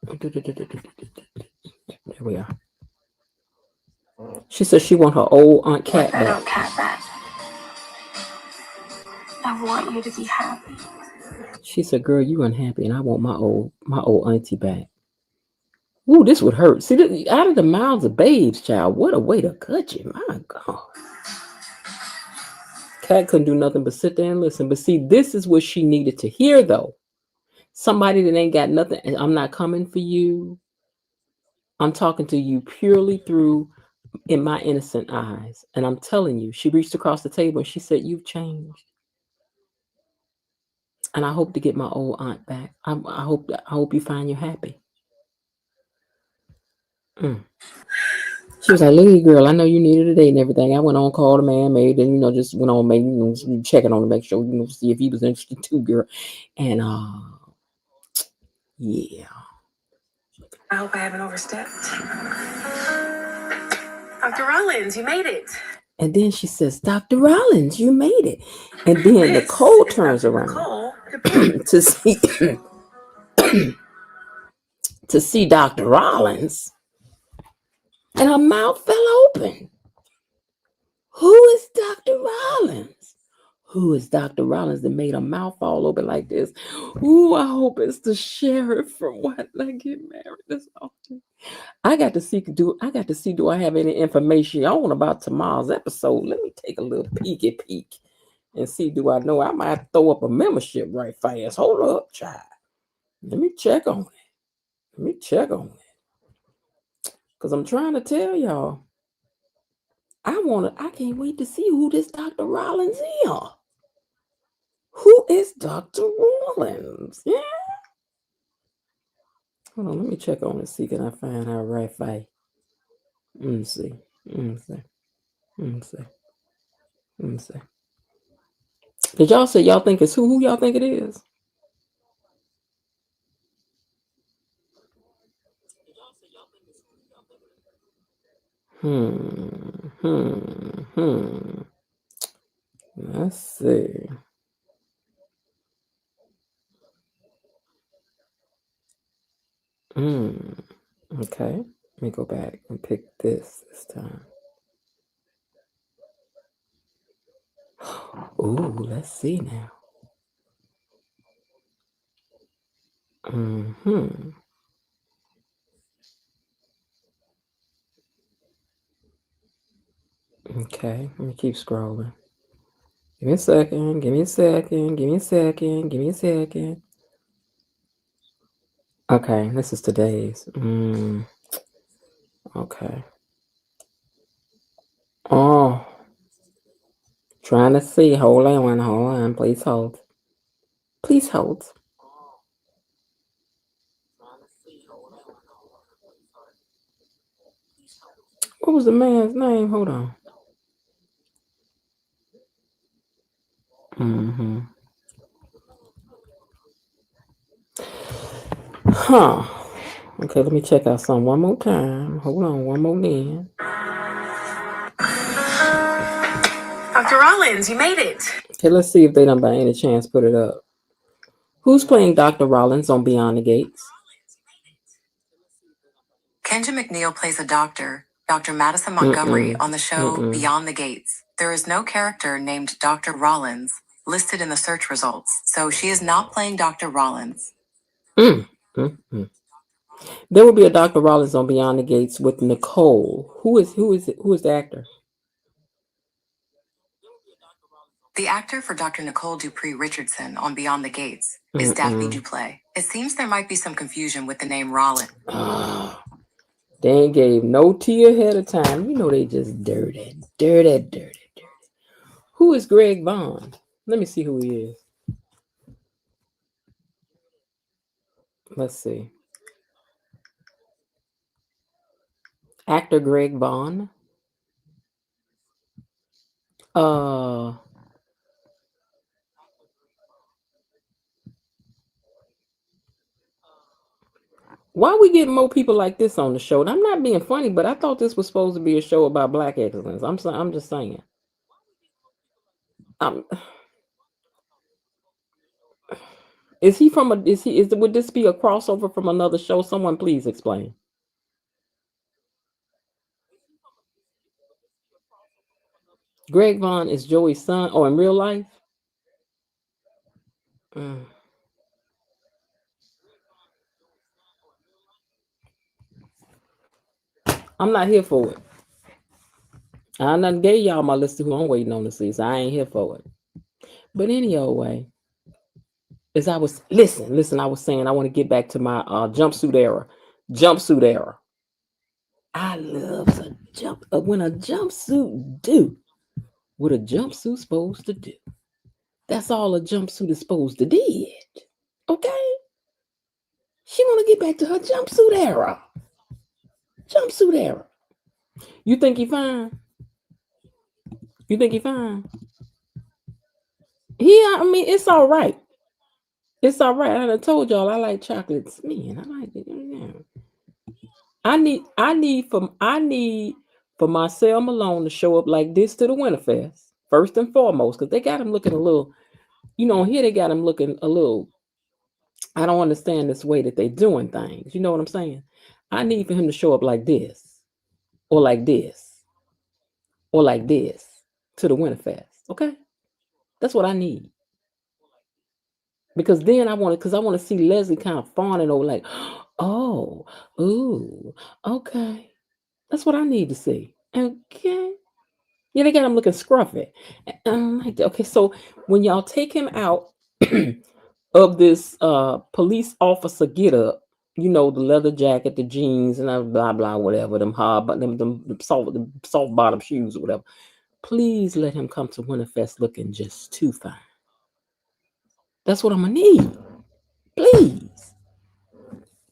There we are. She said she want her old Aunt Cat back. I don't Cat back. I want you to be happy. She said, girl, you unhappy, and I want my old auntie back. Ooh, this would hurt. See, this, out of the mouths of babes, child, what a way to cut you. My God. Cat couldn't do nothing but sit there and listen. But see, this is what she needed to hear, though. Somebody that ain't got nothing. And I'm not coming for you. I'm talking to you purely through in my innocent eyes. And I'm telling you, she reached across the table and she said, you've changed. And I hope to get my old aunt back. I hope you find you happy. She was like, "Lady girl, I know you needed a date and everything. I went on, called the man, made, and just went on, maybe checking on to make sure, see if he was interested too, girl." And yeah. I hope I haven't overstepped. Dr. Rollins, you made it. And then she says, "Dr. Rollins, you made it." And then Nicole turns around to see to see Dr. Rollins, and her mouth fell open. Who is Dr. Rollins? Who is Dr. Rollins that made her mouth fall open like this? Ooh, I hope it's the sheriff from Why Did I Get Married This Often. I got to see, do I have any information on about tomorrow's episode? Let me take a little peek and see, do I know? I might throw up a membership right fast. Hold up, child. Let me check on it. Because I'm trying to tell y'all. I can't wait to see who this Dr. Rollins is. Who is Dr. Rollins? Yeah. Hold on, let me check on it. See, can I find her right fast? Let me see. Did y'all say y'all think it's who y'all think it is? Let's see. Okay. Let me go back and pick this time. Ooh, let's see now. Okay, let me keep scrolling. Give me a second. Okay, this is today's. Okay. Oh, Trying to see. Hold on. Please hold. Please hold. What was the man's name? Hold on. Mm-hmm. Huh. Okay, let me check out some one more time. Hold on, one more again. Dr. Rollins, you made it. Okay, let's see if they done by any chance put it up. Who's playing Dr. Rollins on Beyond the Gates? Kenja McNeil plays a doctor, Dr. Madison Montgomery, on the show Beyond the Gates. There is no character named Dr. Rollins listed in the search results, so she is not playing Dr. Rollins. There will be a Dr. Rollins on Beyond the Gates with Nicole. Who is the actor? The actor for Dr. Nicole Dupree Richardson on Beyond the Gates is Daphne Duplay. It seems there might be some confusion with the name Rollins. They ain't gave no tea ahead of time. You know they just dirty. Who is Greg Vaughn? Let me see who he is. Let's see. Actor Greg Vaughn. Why are we getting more people like this on the show? And I'm not being funny, but I thought this was supposed to be a show about Black excellence. I'm just saying. Is he from a? Would this be a crossover from another show? Someone please explain. Greg Vaughn is Joey's son, or in real life? I'm not here for it. I done gave y'all my list of who I'm waiting on to see, so I ain't here for it. But anyway, as I was listen, I was saying I want to get back to my jumpsuit era. I love when a jumpsuit do what a jumpsuit's supposed to do. That's all a jumpsuit is supposed to do. Okay? She want to get back to her jumpsuit era. You think he fine? Yeah, I mean, it's all right. I done told y'all I like chocolates. Man, I like it. Yeah. I need for Marcel Malone to show up like this to the Winterfest, first and foremost, because they got him looking a little, here they got him looking a little. I don't understand this way that they doing things. You know what I'm saying? I need for him to show up like this, or like this, or like this to the Winterfest. Okay, that's what I need. Because then I want to see Leslie kind of fawning over like, oh, ooh, okay. That's what I need to see. Okay. Yeah, they got him looking scruffy. Okay, so when y'all take him out of this police officer get up, the leather jacket, the jeans, and blah blah whatever, them hard, but them soft bottom shoes or whatever. Please let him come to Winterfest looking just too fine. That's what I'm gonna need. Please.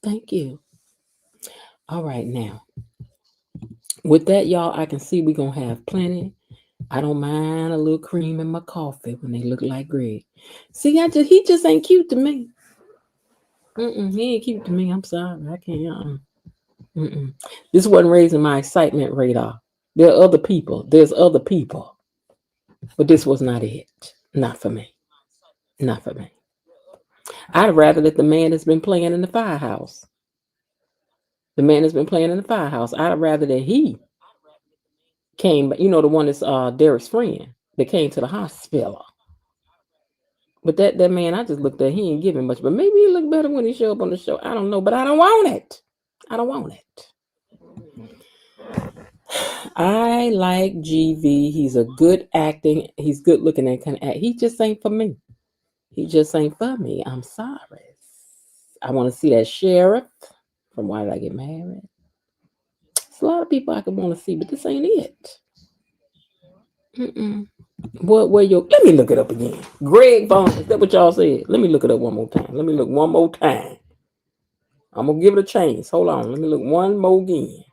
Thank you. All right, now. With that, y'all, I can see we're gonna have plenty. I don't mind a little cream in my coffee when they look like Greg. See, he just ain't cute to me. He ain't cute to me. I'm sorry. I can't. This wasn't raising my excitement radar. There are other people. There's other people. But this was not it. Not for me. I'd rather that the man that's been playing in the firehouse. I'd rather that he came, the one that's Derek's friend that came to the hospital. But that man, I just looked at, he ain't giving much. But maybe he look better when he show up on the show. I don't know, but I don't want it. I like GV. He's a good acting. He's good looking and can act. He just ain't for me. I'm sorry. I want to see that sheriff from Why Did I Get Married? There's a lot of people I could want to see, but this ain't it. What? Where your? Let me look it up again. Greg Vaughn. Is that what y'all said? Let me look it up one more time. Let me look one more time. I'm gonna give it a chance. Hold on. Let me look one more again.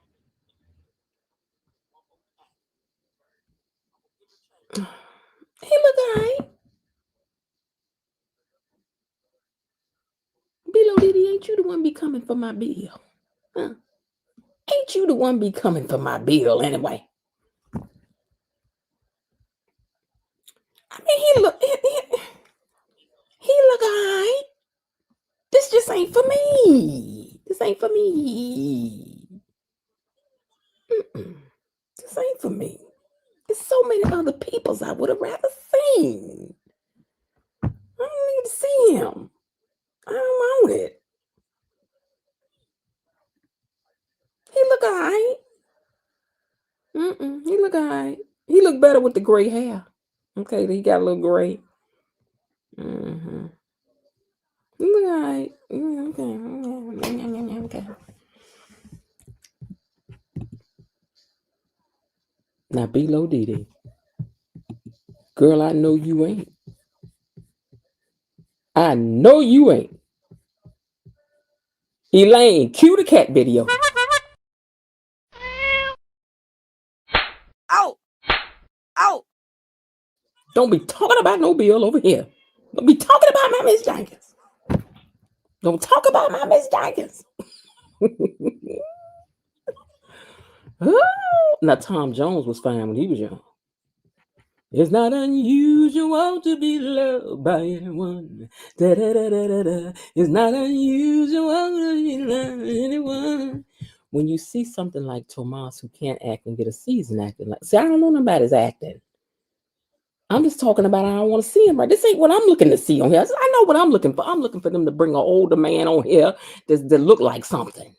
He look alright. Bill Diddy, ain't you the one be coming for my bill? Huh? Ain't you the one be coming for my bill anyway? I mean, he look alright. This just ain't for me. This ain't for me. This ain't for me. There's so many other peoples I would have rather seen. I don't need to see him. I don't want it. He look alright. He look alright. He look better with the gray hair. Okay, he got a little gray. He look alright. Okay. Now, below Diddy. Girl, I know you ain't. I know you ain't. Elaine, cue the cat video. Ow! Ow! Don't be talking about no bill over here. Don't be talking about my Miss Jenkins. Don't talk about my Miss Jenkins. Now, Tom Jones was fine when he was young. It's not unusual to be loved by anyone. Da, da, da, da, da, da. It's not unusual to be loved by anyone. When you see something like Tomas who can't act and get a season acting like, see, I don't know nobody's acting. I'm just talking about I don't want to see him, right? This ain't what I'm looking to see on here. I know what I'm looking for. I'm looking for them to bring an older man on here that look like something.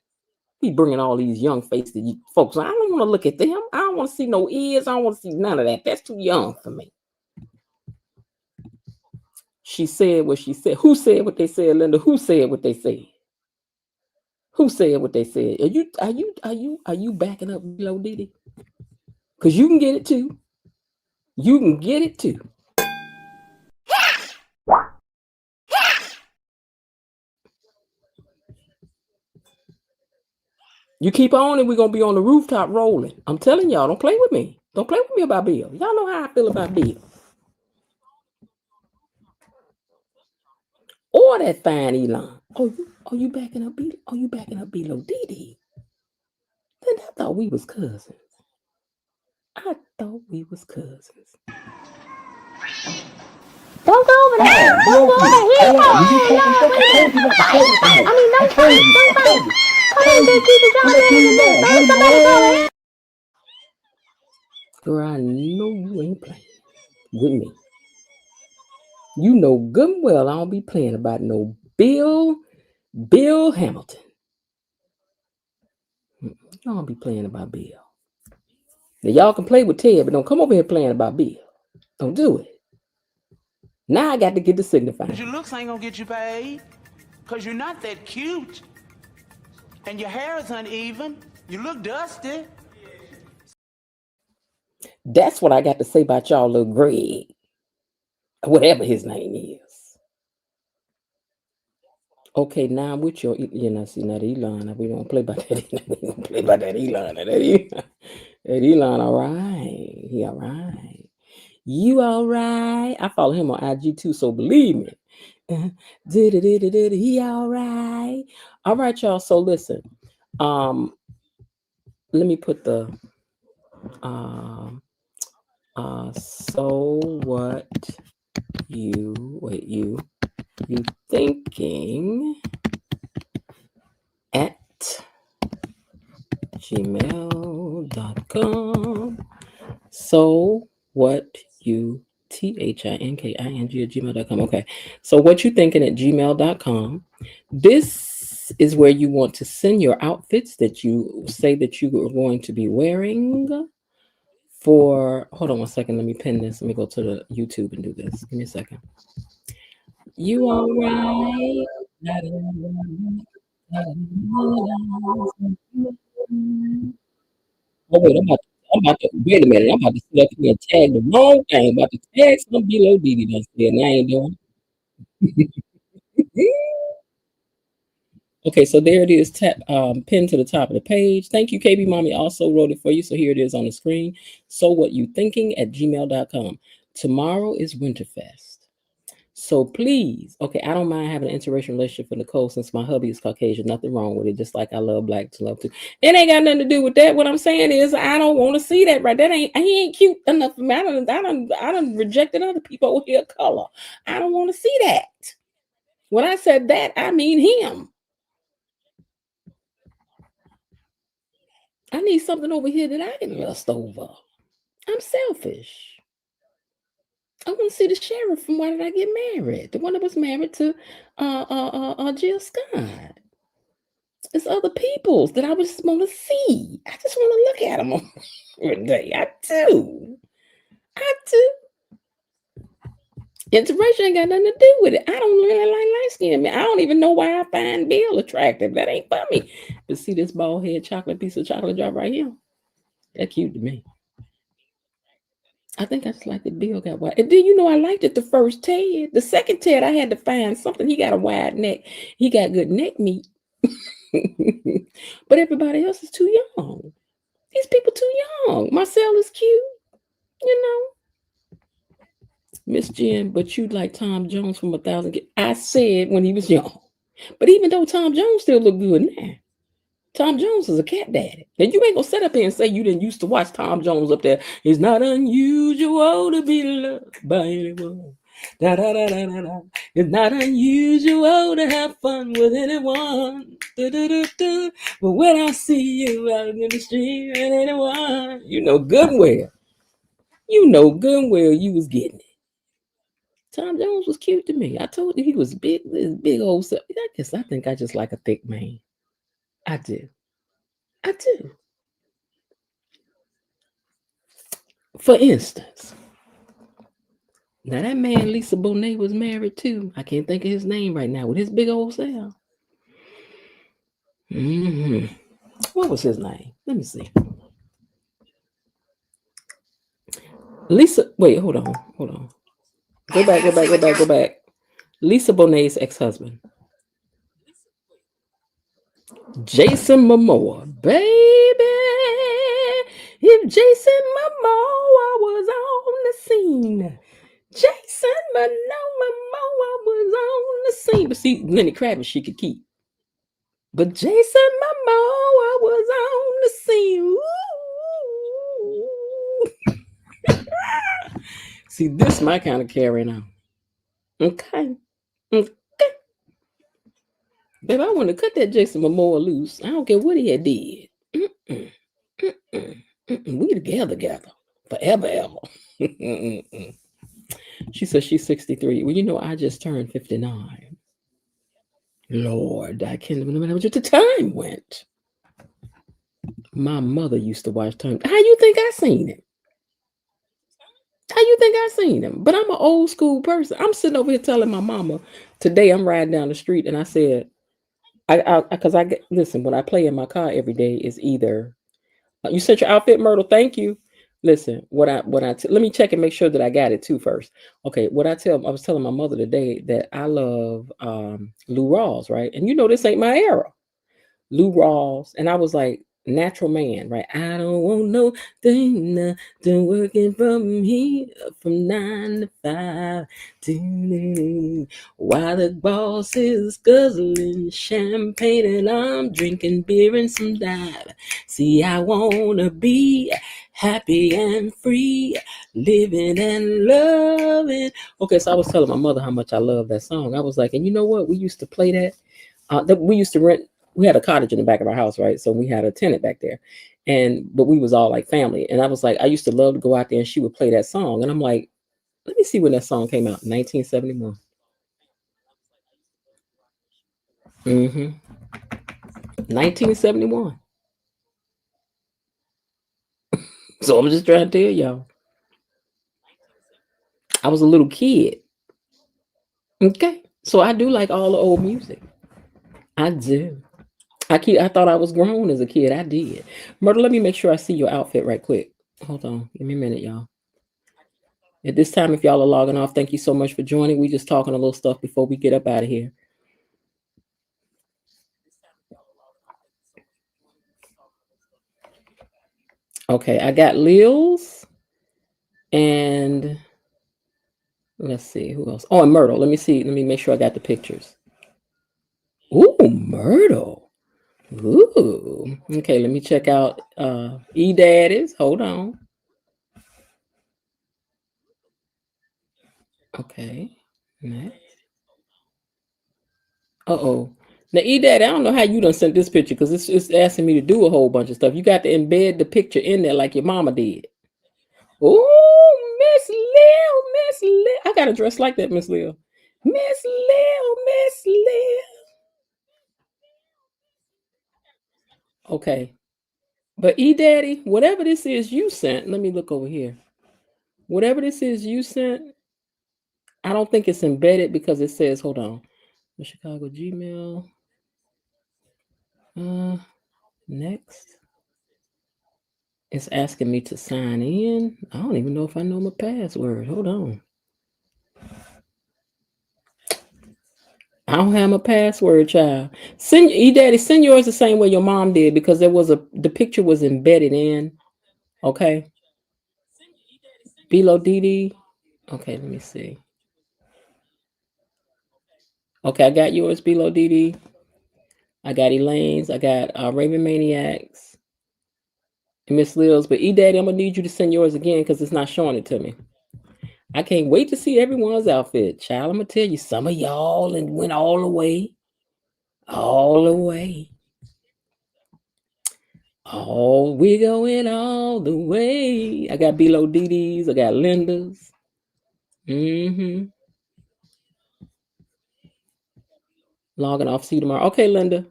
He bringing all these young faces, folks. I don't want to look at them. I don't want to see no ears. I don't want to see none of that. That's too young for me. She said what she said. Who said what they said, Linda? Who said what they said? Who said what they said? Are you backing up below Diddy? Because you can get it too. You can get it too. You keep on and we're going to be on the rooftop rolling. I'm telling y'all, don't play with me. Don't play with me about Bill. Y'all know how I feel about Bill. Or that fine Elon. Oh, you backing up Bill? Oh, you backing up below Diddy? Then I thought we was cousins. Don't go over there. Don't go over here. Oh, I mean, no fight. Don't fight. Come on, Gatekeeper. Y'all better than this. Ain't somebody going? Girl, I know you ain't playing with me. You know good and well I don't be playing about no Bill Hamilton. You don't be playing about Bill. Now, y'all can play with Ted, but don't come over here playing about Bill. Don't do it. Now I got to get the signifying. Your looks ain't gonna get you paid, because you're not that cute. And your hair is uneven. You look dusty. That's what I got to say about y'all little Greg. Whatever his name is. Okay, now I'm with your, see, now the Elon, we don't play about that. We don't play about that Elon. That Elon, all right. He all right. You all right. I follow him on IG too, so believe me. He all right. All right, y'all. So listen. Let me put the so what you thinking at gmail.com. So what you thinking at gmail.com. Okay. So what you thinking at gmail.com. This is where you want to send your outfits that you say that you are going to be wearing for, hold on one second. Let me pin this. Let me go to the YouTube and do this. Give me a second. You all right? Oh, wait, I'm about to wait a minute. I'm about to sit up here and tag the wrong thing. I'm about to tag some below Didi done said, and I ain't doing it. Okay, so there it is, pinned to the top of the page. Thank you, KB Mommy also wrote it for you. So here it is on the screen. So what you thinking at gmail.com. Tomorrow is Winterfest. So please, okay, I don't mind having an interracial relationship with Nicole since my hubby is Caucasian. Nothing wrong with it. Just like I love black to love too. It ain't got nothing to do with that. What I'm saying is I don't want to see that, right? He ain't cute enough for me. I done rejected other people with hair color. I don't want to see that. When I said that, I mean him. I need something over here that I can lust over. I'm selfish. I want to see the sheriff from Why Did I Get Married? The one that was married to Jill Scott. It's other people's that I just want to see. I just want to look at them every day. I do. Interracial ain't got nothing to do with it. I don't really like light skin men. I don't even know why I find Bill attractive. That ain't for me. But see this bald head chocolate piece of chocolate drop right here? That's cute to me. I think I just like that Bill got wide. And then I liked it the first Ted. The second Ted, I had to find something. He got a wide neck. He got good neck meat. But everybody else is too young. These people too young. Marcel is cute, Miss Jen, but you like Tom Jones from 1,000. I said when he was young. But even though Tom Jones still look good now. Tom Jones is a cat daddy. And you ain't gonna sit up here and say you didn't used to watch Tom Jones up there. It's not unusual to be loved by anyone. Da, da, da, da, da, da. It's not unusual to have fun with anyone. Da, da, da, da. But when I see you out in the street with anyone, you know good well you was getting it. Tom Jones was cute to me. I told you he was big, this big old self. I think I just like a thick man. I do. For instance, now that man Lisa Bonet was married to, I can't think of his name right now, with his big old self. What was his name? Let me see. Lisa, wait, hold on. Go back. Lisa Bonet's ex-husband. Jason Momoa. Baby, if Jason Momoa was on the scene. Jason Momoa was on the scene. But see, Lenny Kravitz she could keep. But Jason Momoa was on the scene. See, this is my kind of carrying on. Okay. Babe, I want to cut that Jason Momoa loose. I don't care what he had did. We together. Forever, ever. She says she's 63. Well, I just turned 59. Lord, I can't remember what the time went. My mother used to watch time. How you think I seen him? But I'm an old school person. I'm sitting over here telling my mama, today I'm riding down the street and I said, listen, when I play in my car every day is either, you sent your outfit, Myrtle, thank you. Listen, let me check and make sure that I got it too first. Okay, I was telling my mother today that I love Lou Rawls, right? And this ain't my era. Lou Rawls, and I was like, natural man, right? I don't want no thing nothing working from here from 9 to 5. While the boss is guzzling champagne and I'm drinking beer and some dive. See, I wanna be happy and free, living and loving. Okay, so I was telling my mother how much I love that song. I was like, and you know what? We used to play that. We used to rent. We had a cottage in the back of our house, right? So we had a tenant back there, but we was all like family. And I was like, I used to love to go out there, and she would play that song, and I'm like, let me see when that song came out, 1971. 1971. So I'm just trying to tell y'all, I was a little kid. Okay, so I do like all the old music. I do. I thought I was grown as a kid. I did. Myrtle, let me make sure I see your outfit right quick. Hold on. Give me a minute, y'all. At this time, if y'all are logging off, thank you so much for joining. We just talking a little stuff before we get up out of here. Okay, I got Lils and let's see who else. Oh, and Myrtle. Let me see. Let me make sure I got the pictures. Ooh, Myrtle. Ooh. Okay, let me check out E-Daddies. Hold on. Okay. Next. Uh-oh. Now, E-Daddy, I don't know how you done sent this picture because it's asking me to do a whole bunch of stuff. You got to embed the picture in there like your mama did. Oh, Miss Lil, Miss Lil. I got to dress like that, Miss Lil. Miss Lil, Miss Lil. Okay. But E-Daddy, whatever this is you sent, let me look over here. Whatever this is you sent, I don't think it's embedded because it says, hold on, the Chicago Gmail. Next. It's asking me to sign in. I don't even know if I know my password. Hold on. I don't have my password, child. Send E-Daddy, send yours the same way your mom did because the picture was embedded in. Okay. Below DD. Okay, let me see. Okay, I got yours, Below DD. I got Elaine's. I got Raven Maniacs. And Miss Lil's. But E-Daddy, I'm going to need you to send yours again because it's not showing it to me. I can't wait to see everyone's outfit. Child, I'm going to tell you, some of y'all and went all the way. All the way. Oh, we going all the way. I got Below DD's. I got Linda's. Logging off. See you tomorrow. Okay, Linda.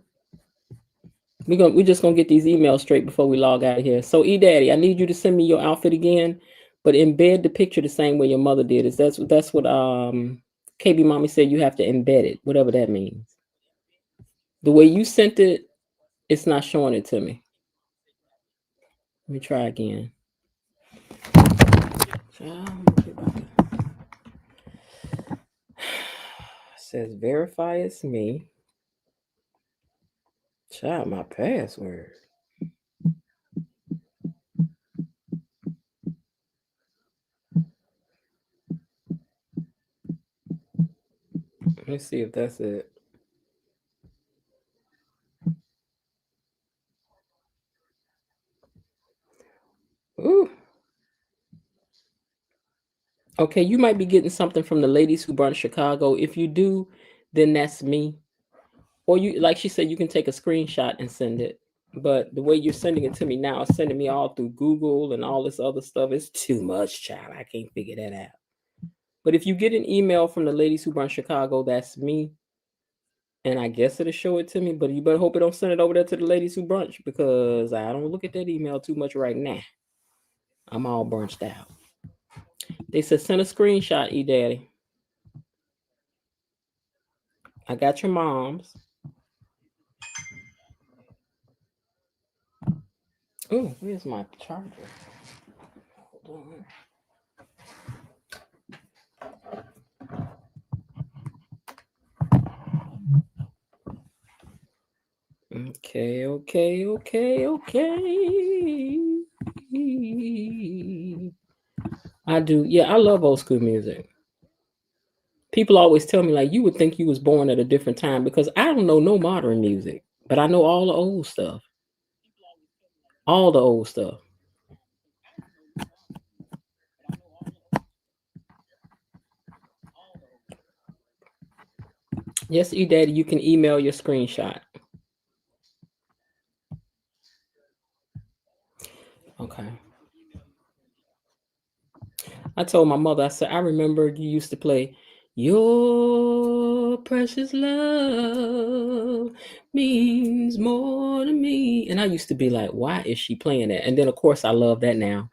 We're just gonna get these emails straight before we log out of here. So E-Daddy, I need you to send me your outfit again, but embed the picture the same way your mother did. That's what KB Mommy said you have to embed it, whatever that means. The way you sent it, it's not showing it to me. Let me try again. Says verify it's me. Child, my password. Let's see if that's it. Ooh. Okay, you might be getting something from the ladies who burn Chicago. If you do, then that's me. Or you, like she said, you can take a screenshot and send it. But the way you're sending it to me now is sending me all through Google and all this other stuff. It's too much, child. I can't figure that out. But if you get an email from the ladies who burn Chicago, that's me. And I guess it'll show it to me. But you better hope it don't send it over there to the ladies who brunch because I don't look at that email too much right now. I'm all brunched out. They said send a screenshot, E-Daddy. I got your mom's. Oh, where's my charger? Hold on. Okay. I do. Yeah, I love old school music. People always tell me, like, you would think you was born at a different time because I don't know no modern music, but I know all the old stuff. All the old stuff. Yes, E-Daddy, you can email your screenshot. Okay. I told my mother, I said, I remember you used to play Your Precious Love Means More to Me. And I used to be like, why is she playing that? And then, of course, I love that now.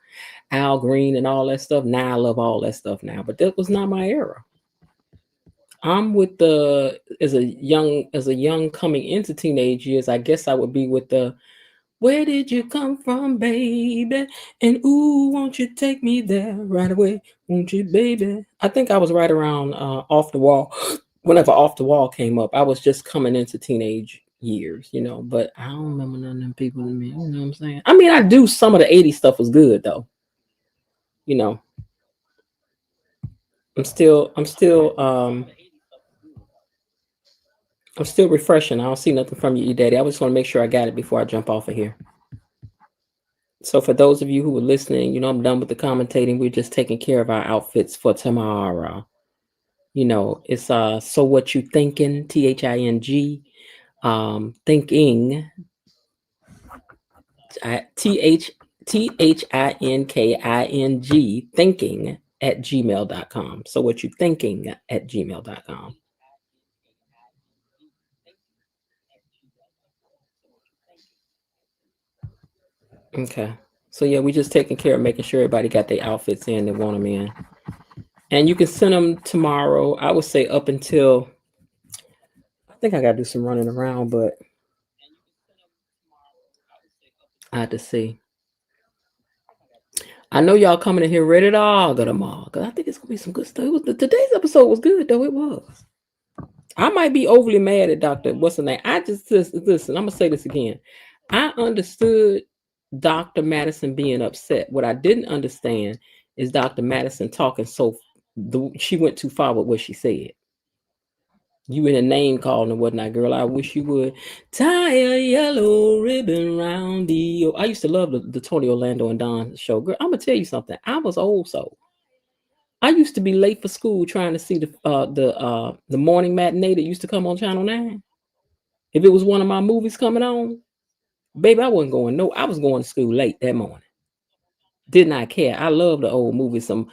Al Green and all that stuff. Now I love all that stuff now. But that was not my era. I'm with as a young coming into teenage years, I guess I would be with the Where did you come from, baby? And ooh, won't you take me there right away? Won't you, baby? I think I was right around Off the Wall. Whenever Off the Wall came up, I was just coming into teenage years, you know. But I don't remember none of them people to me. You know what I'm saying? I mean, I do. Some of the '80s stuff was good though. You know, I'm still refreshing. I don't see nothing from you, Daddy. I just want to make sure I got it before I jump off of here. So for those of you who were listening, you know, I'm done with the commentating. We're just taking care of our outfits for tomorrow. You know, it's so what you thinking, THING, thinking, THINKING, thinking at gmail.com. So what you thinking at gmail.com. Okay. So yeah, we just taking care of making sure everybody got their outfits in. They want them in. And you can send them tomorrow. I would say up until, I think I got to do some running around, but I had to see. I know y'all coming in here ready to argue tomorrow because I think it's gonna be some good stuff. Today's episode was good though. It was. I might be overly mad at Dr. What's the name? I just listen. I'm gonna say this again. I understood Dr. Madison being upset. What I didn't understand is Dr. Madison talking she went too far with what she said. You in a name calling and whatnot, girl. I wish you would tie a yellow ribbon round the. I used to love the Tony Orlando and Don show. Girl, I'm gonna tell you something. I was old soul. I used to be late for school trying to see the morning matinee that used to come on Channel 9. If it was one of my movies coming on, baby, I wasn't going. No, I was going to school late that morning. Did not care. I love the old movie. Some,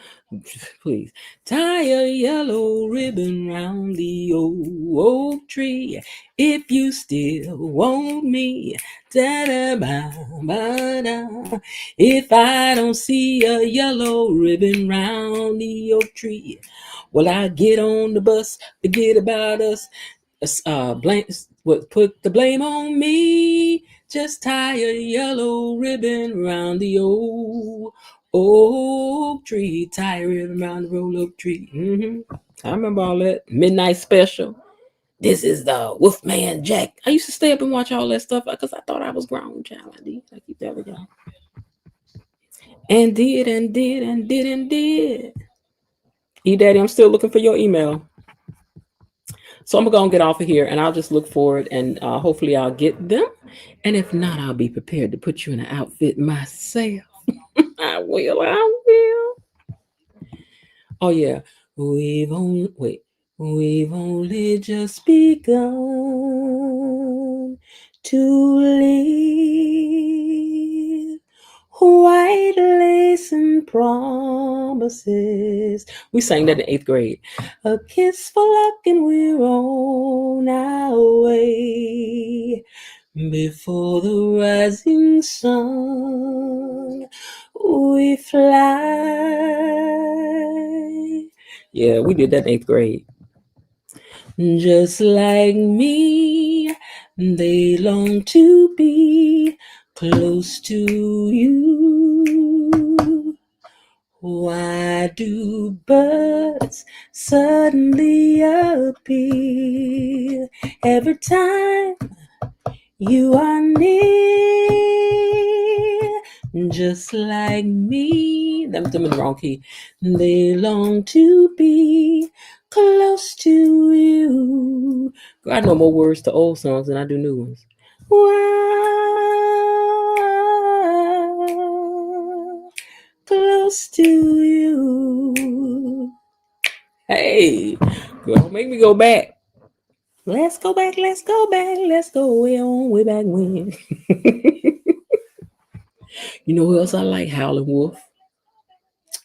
please tie a yellow ribbon round the old oak tree if you still want me. Da-da-ba-ba-da. If I don't see a yellow ribbon round the oak tree, well, I get on the bus, forget about us. Blame, put the blame on me. Just tie a yellow ribbon round the old oak tree. Tie a ribbon round the old oak tree. I remember all that. Midnight Special. This is the Wolfman Jack. I used to stay up and watch all that stuff because I thought I was grown, child. I keep telling y'all. And did and did and did and did. E-Daddy, I'm still looking for your email. So I'm going to get off of here and I'll just look for it and hopefully I'll get them. And if not, I'll be prepared to put you in an outfit myself. I will. Oh, yeah. We've only just begun to live. White lace and promises. We sang that in 8th grade. A kiss for luck and we're on our way. Before the rising sun, we fly. Yeah, we did that in 8th grade. Just like me, they long to be close to you. Why do birds suddenly appear every time you are near? Just like me, them in the wrong key. They long to be close to you. I know more words to old songs than I do new ones. Wow, close to you. Hey, girl, make me go back. Let's go back. Let's go way on, way back when. You know who else I like? Howlin' Wolf.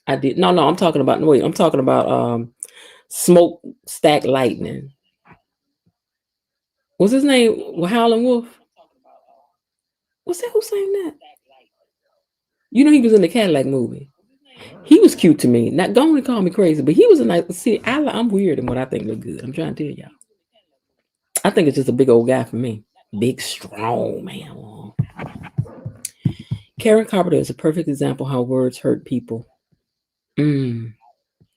I did. No, I'm talking about. Wait, I'm talking about Smoke Stack Lightning. What's his name? Howlin' Wolf. What's that? Who sang that? You know he was in the Cadillac movie. He was cute to me. Not going to call me crazy, but he was a nice. See, I'm weird in what I think look good. I'm trying to tell y'all. I think it's just a big old guy for me. Big, strong man. Karen Carpenter is a perfect example how words hurt people.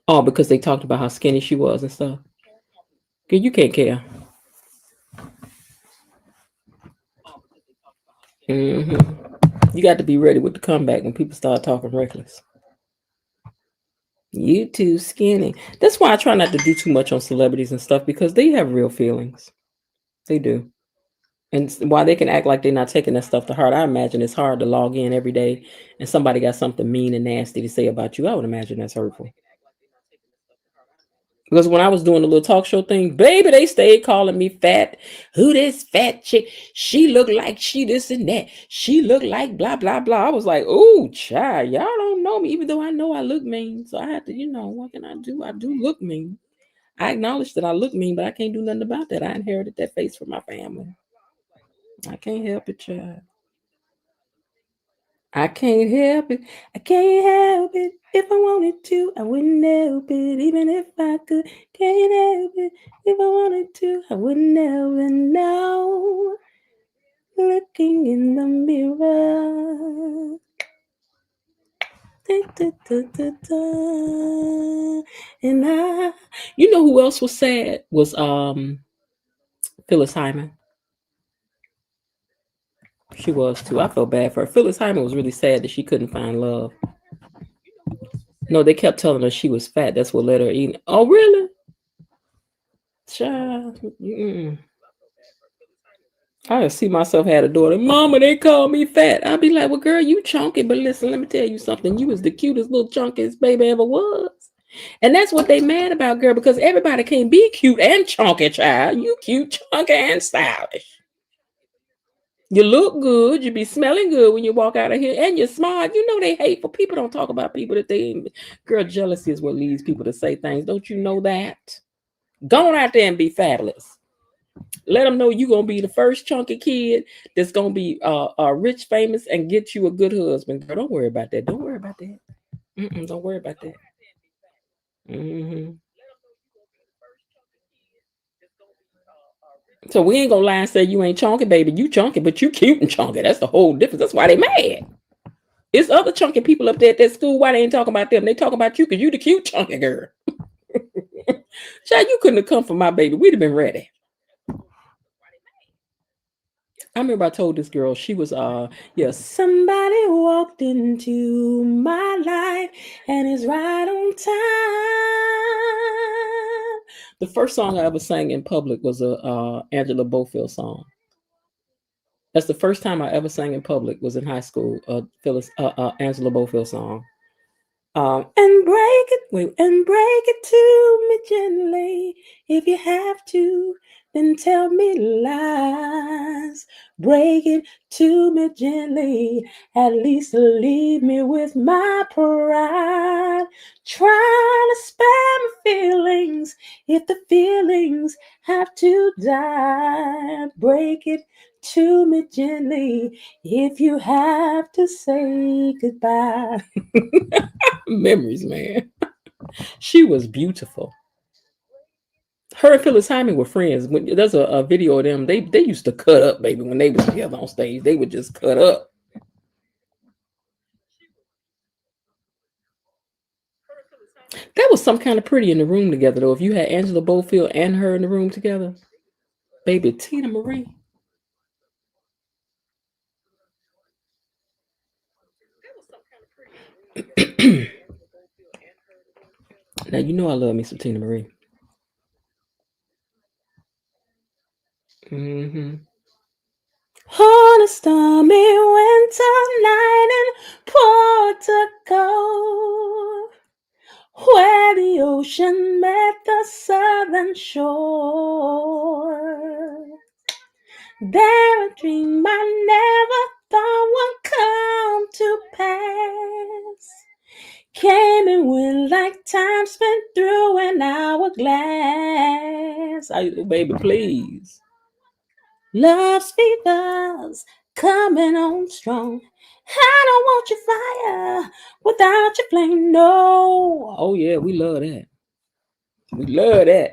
Oh, because they talked about how skinny she was and stuff. Good, you can't care. You got to be ready with the comeback when people start talking reckless. You too skinny. That's why I try not to do too much on celebrities and stuff because they have real feelings. They do. And while they can act like they're not taking that stuff to heart, I imagine it's hard to log in every day and somebody got something mean and nasty to say about you. I would imagine that's hurtful. Because when I was doing the little talk show thing, baby, they stayed calling me fat. Who this fat chick? She looked like she this and that. She looked like blah, blah, blah. I was like, oh, child, y'all don't know me, even though I know I look mean. So I had to, what can I do? I do look mean. I acknowledge that I look mean, but I can't do nothing about that. I inherited that face from my family. I can't help it, child. I can't help it. I can't help it. If I wanted to, I wouldn't help it. Even if I could, can't help it. If I wanted to, I wouldn't help it. No. Looking in the mirror. Da, da, da, da, da. And you know who else was sad? Was Phyllis Hyman. She was too. I felt bad for her. Phyllis Hyman was really sad that she couldn't find love. No, they kept telling her she was fat. That's what let her eat. Oh, really? Child. I see myself had a daughter. Mama, they call me fat. I'd be like, well, girl, you chunky. But listen, let me tell you something. You was the cutest little chunkiest baby ever was. And that's what they mad about, girl, because everybody can't be cute and chunky, child. You cute, chunky, and stylish. You look good. You be smelling good when you walk out of here. And you're smart. You know they hateful. People don't talk about people that they... Girl, jealousy is what leads people to say things. Don't you know that? Go on out there and be fabulous. Let them know you're going to be the first chunky kid that's going to be rich, famous, and get you a good husband. Girl, don't worry about that. Don't worry about that. Don't worry about that. So we ain't gonna lie and say you ain't chunky, baby. You chunky, but you cute and chunky. That's the whole difference. That's why they mad. It's other chunky people up there at that school. Why they ain't talking about them? They talking about you because you the cute chunky girl. Child, you couldn't have come for my baby. We'd have been ready. I remember I told this girl, she was somebody walked into my life and is right on time. The first song I ever sang in public was a Angela Bofield song. That's the first time I ever sang in public, was in high school. Angela Bofield song. And break it to me gently. If you have to, then tell me lies. Break it to me gently. At least leave me with my pride. Trying to spare my feelings. If the feelings have to die, break it to me gently. If you have to say goodbye. Memories, man. She was beautiful. Her and Phyllis Hyman were friends. When there's a video of them, they used to cut up, baby, when they was together on stage. They would just cut up. That was some kind of pretty in the room together, though. If you had Angela Bofield and her in the room together, baby, Tina Marie. Now you know I love me some Tina Marie. On a stormy winter night in Portugal, where the ocean met the southern shore, there a dream I never thought would come to pass came and went like time spent through an hourglass. Baby, please. Love's fever's coming on strong. I don't want your fire without your flame. No. Oh yeah, we love that. We love that.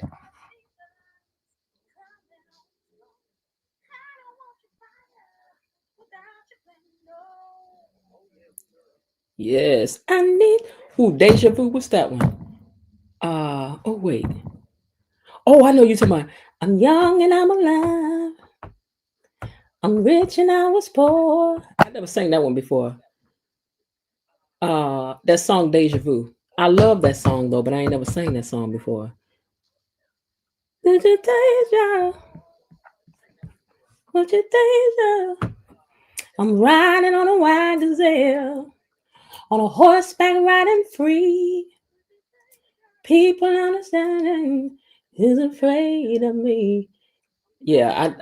Yes, I need. Ooh, Deja Vu. What's that one? Oh wait. Oh, I know you talking about. I'm young and I'm alive. I'm rich and I was poor. I never sang that one before. That song Deja Vu. I love that song though, but I ain't never sang that song before. Deja, what you deja? I'm riding on a white gazelle, on a horseback riding free. People understanding is afraid of me. Yeah,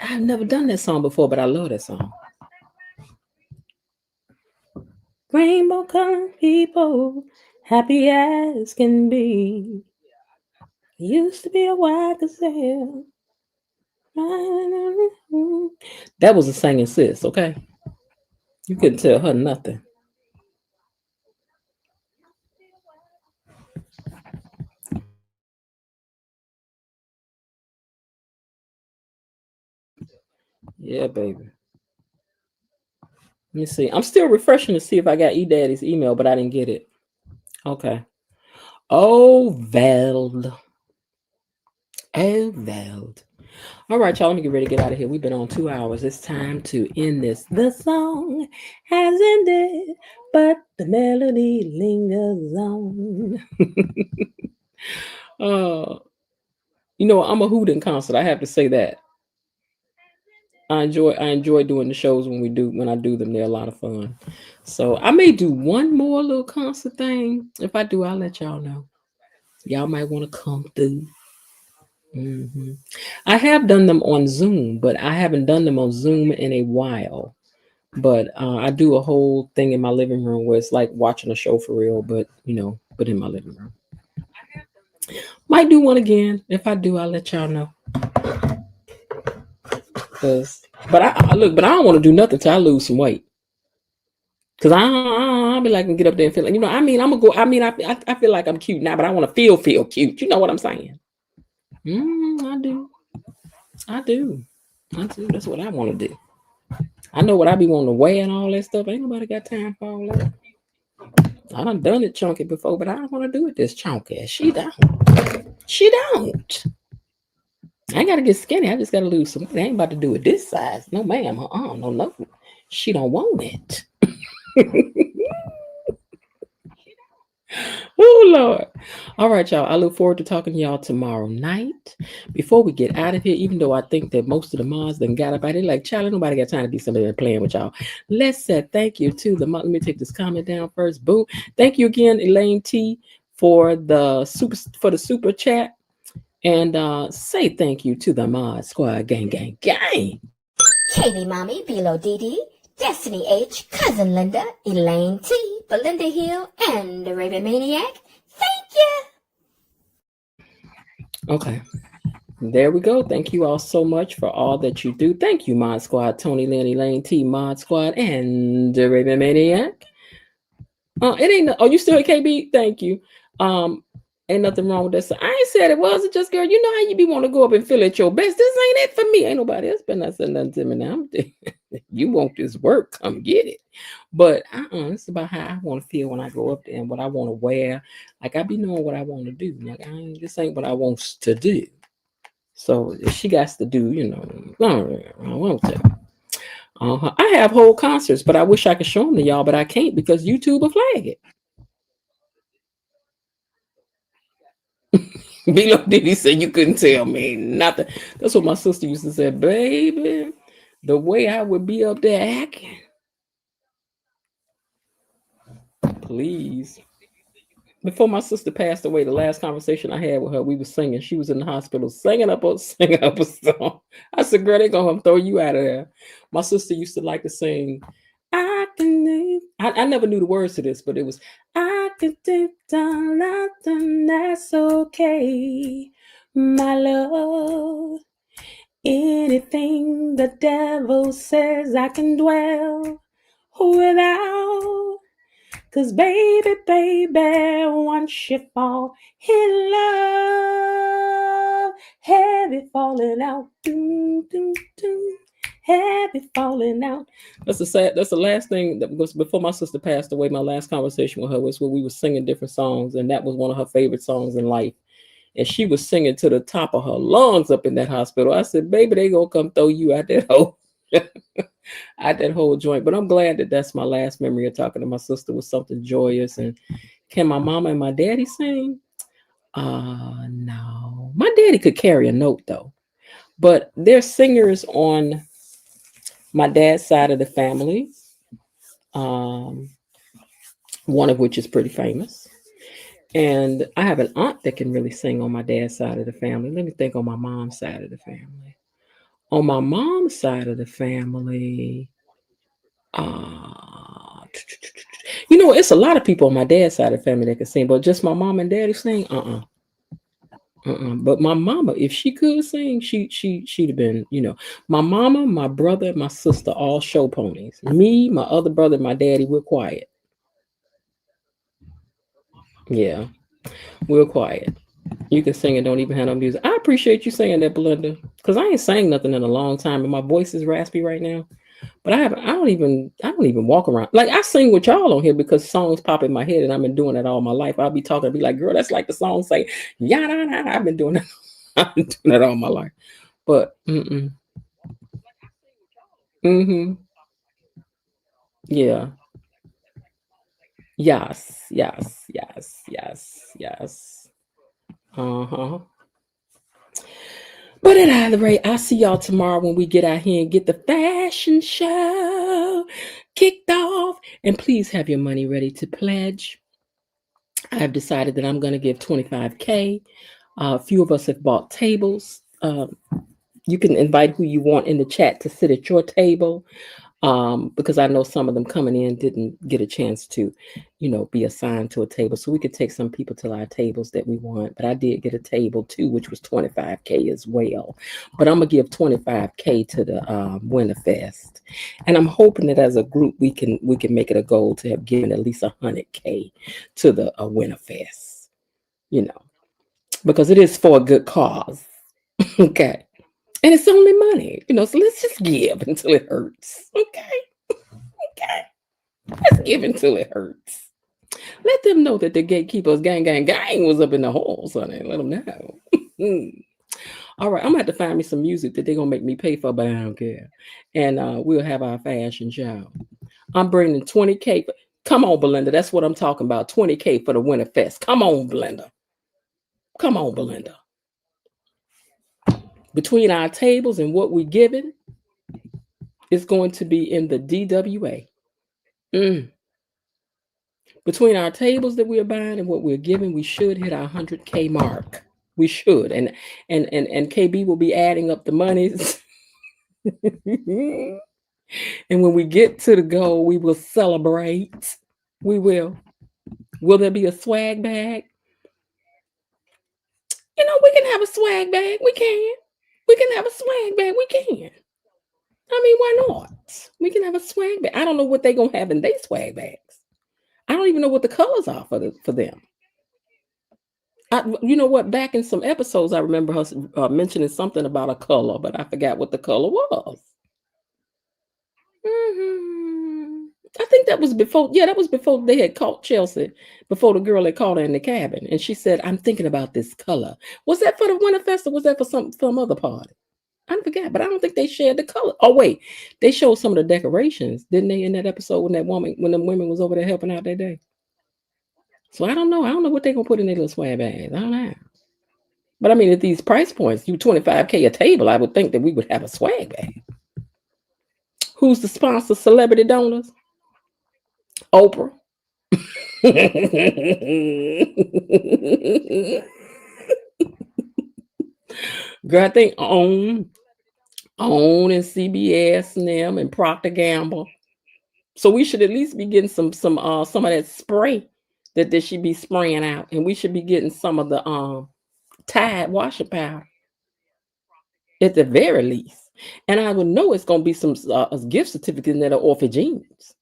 I've never done that song before, but I love that song. Rainbow colored people, happy as can be. Used to be a white gazelle. That was a singing sis, okay? You couldn't tell her nothing. Yeah, baby. Let me see. I'm still refreshing to see if I got E-Daddy's email, but I didn't get it. Okay. Oh, Veld. Oh, Veld. All right, y'all, let me get ready to get out of here. We've been on 2 hours. It's time to end this. The song has ended, but the melody lingers on. I'm a hoot in concert. I have to say that. I enjoy doing the shows when I do them. They're a lot of fun. So I may do one more little concert thing. If I do, I'll let y'all know. Y'all might want to come through. I have done them on Zoom, but I haven't done them on Zoom in a while. But I do a whole thing in my living room where it's like watching a show for real, but in my living room. Might do one again. If I do, I'll let y'all know. But I don't want to do nothing till I lose some weight. Cause I'll be like, get up there and feel like, I'm gonna go. I feel like I'm cute now, but I want to feel cute. You know what I'm saying? I do. That's what I want to do. I know what I be wanting to wear and all that stuff. Ain't nobody got time for all that. I done it chunky before, but I don't want to do it this chunky. She don't. I ain't gotta get skinny. I just gotta lose some. I ain't about to do it this size. No, ma'am. No. She don't want it. Oh Lord. All right, y'all. I look forward to talking to y'all tomorrow night. Before we get out of here, even though I think that most of the moms done got up out of here, like, child, nobody got time to be somebody that playing with y'all. Let's say thank you to the let me take this comment down first. Boom. Thank you again, Elaine T, for the super chat. And say thank you to the Mod Squad gang. Katie Mommy, Bilo Dee, Destiny H, Cousin Linda, Elaine T, Belinda Hill, and the Raven Maniac. Thank you. Okay. There we go. Thank you all so much for all that you do. Thank you, Mod Squad, Tony Lynn, Elaine T, Mod Squad, and the Raven Maniac. It ain't. Oh, you still at KB? Thank you. Ain't nothing wrong with that. So I ain't said it was. It just, girl, you know how you be want to go up and feel at your best. This ain't it for me. Ain't nobody else been not saying nothing to me now. You want this work? Come get it. But it's about how I want to feel when I go up there and what I want to wear. Like, I be knowing what I want to do. Like, this ain't what I want to do. So if she got to do, I want to. I have whole concerts, but I wish I could show them to y'all, but I can't because YouTube will flag it. Bilo Diddy said you couldn't tell me nothing. That's what my sister used to say, baby. The way I would be up there acting. Please. Before my sister passed away, the last conversation I had with her, we were singing. She was in the hospital singing up a song. I said, girl, they're going to throw you out of there. My sister used to like to sing, I never knew the words to this, but it was, I can do nothing, that's okay, my love. Anything the devil says I can dwell without. 'Cause baby, once you fall in love, heavy falling out, Happy falling out. That's the last thing that was before my sister passed away. My last conversation with her was when we were singing different songs, and that was one of her favorite songs in life. And she was singing to the top of her lungs up in that hospital. I said, baby, they gonna come throw you out that whole out that whole joint. But I'm glad that that's my last memory of talking to my sister was something joyous. And can my mama and my daddy sing? No. My daddy could carry a note though. But there's singers on my dad's side of the family. One of which is pretty famous. And I have an aunt that can really sing on my dad's side of the family. Let me think on my mom's side of the family. On my mom's side of the family, it's a lot of people on my dad's side of the family that can sing, but just my mom and daddy sing, But my mama, if she could sing, she'd have been, my mama, my brother, my sister, all show ponies. Me, my other brother, my daddy, we're quiet. Yeah, we're quiet. You can sing and don't even have no music. I appreciate you saying that, Belinda, because I ain't sang nothing in a long time, and my voice is raspy right now. But I don't even walk around. Like, I sing with y'all on here because songs pop in my head, and I've been doing that all my life. I'll be talking, be like, girl, that's like the song say, yada. I've been doing that. I've been doing that all my life. But yeah. Yes. But at either rate, I'll see y'all tomorrow when we get out here and get the fashion show kicked off. And please have your money ready to pledge. I've decided that I'm going to give $25K. A few of us have bought tables. You can invite who you want in the chat to sit at your table. Because I know some of them coming in didn't get a chance to, be assigned to a table. So we could take some people to our tables that we want. But I did get a table too, which was $25K as well. But I'm gonna give $25K to the Winter Fest, and I'm hoping that as a group we can make it a goal to have given at least $100K to the Winter Fest. Because it is for a good cause. Okay. And it's only money, so let's just give until it hurts. Okay. Let's give until it hurts. Let them know that the Gatekeepers gang was up in the hole, sonny. Let them know. All right, I'm gonna have to find me some music that they're gonna make me pay for, but I don't care. And we'll have our fashion show. I'm bringing $20K. Come on, Belinda. That's what I'm talking about. $20K for the Winter Fest. Come on, Belinda. Between our tables and what we're giving, it's going to be in the DWA. Between our tables that we're buying and what we're giving, we should hit our $100K mark. We should. And KB will be adding up the monies. And when we get to the goal, we will celebrate. We will. Will there be a swag bag? We can have a swag bag. We can. We can have a swag bag. We can. I mean, why not? We can have a swag bag. I don't know what they're going to have in their swag bags. I don't even know what the colors are for them. You know what? Back in some episodes, I remember her mentioning something about a color, but I forgot what the color was. I think that was before. Yeah, that was before they had caught Chelsea. Before the girl had caught her in the cabin, and she said, "I'm thinking about this color." Was that for the Winter Fest or was that for some other party? I forgot, but I don't think they shared the color. Oh wait, they showed some of the decorations, didn't they? In that episode, when the women was over there helping out that day. So I don't know. I don't know what they're gonna put in their little swag bags. I don't know. But I mean, at these price points, you $25K a table, I would think that we would have a swag bag. Who's the sponsor? Celebrity donors? Oprah. Girl, I think OWN and CBS and them and Procter Gamble. So we should at least be getting some of that spray that they should be spraying out, and we should be getting some of the Tide washing powder at the very least. And I would know it's going to be some gift certificates that are off of jeans.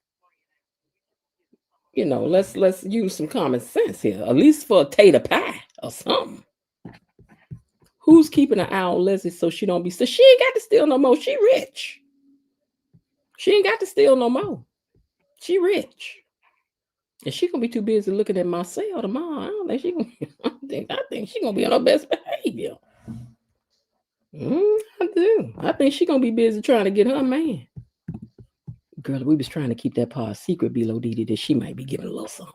Let's use some common sense here, at least for a tater pie or something. Who's keeping an eye on Leslie so she don't be? So she ain't got to steal no more. She rich. She ain't got to steal no more. She rich. And she gonna be too busy looking at Marcel tomorrow. I don't think she gonna, I think she gonna be on her best behavior. I do. I think she gonna be busy trying to get her man. Girl, we was trying to keep that part secret below Didi that she might be giving a little something.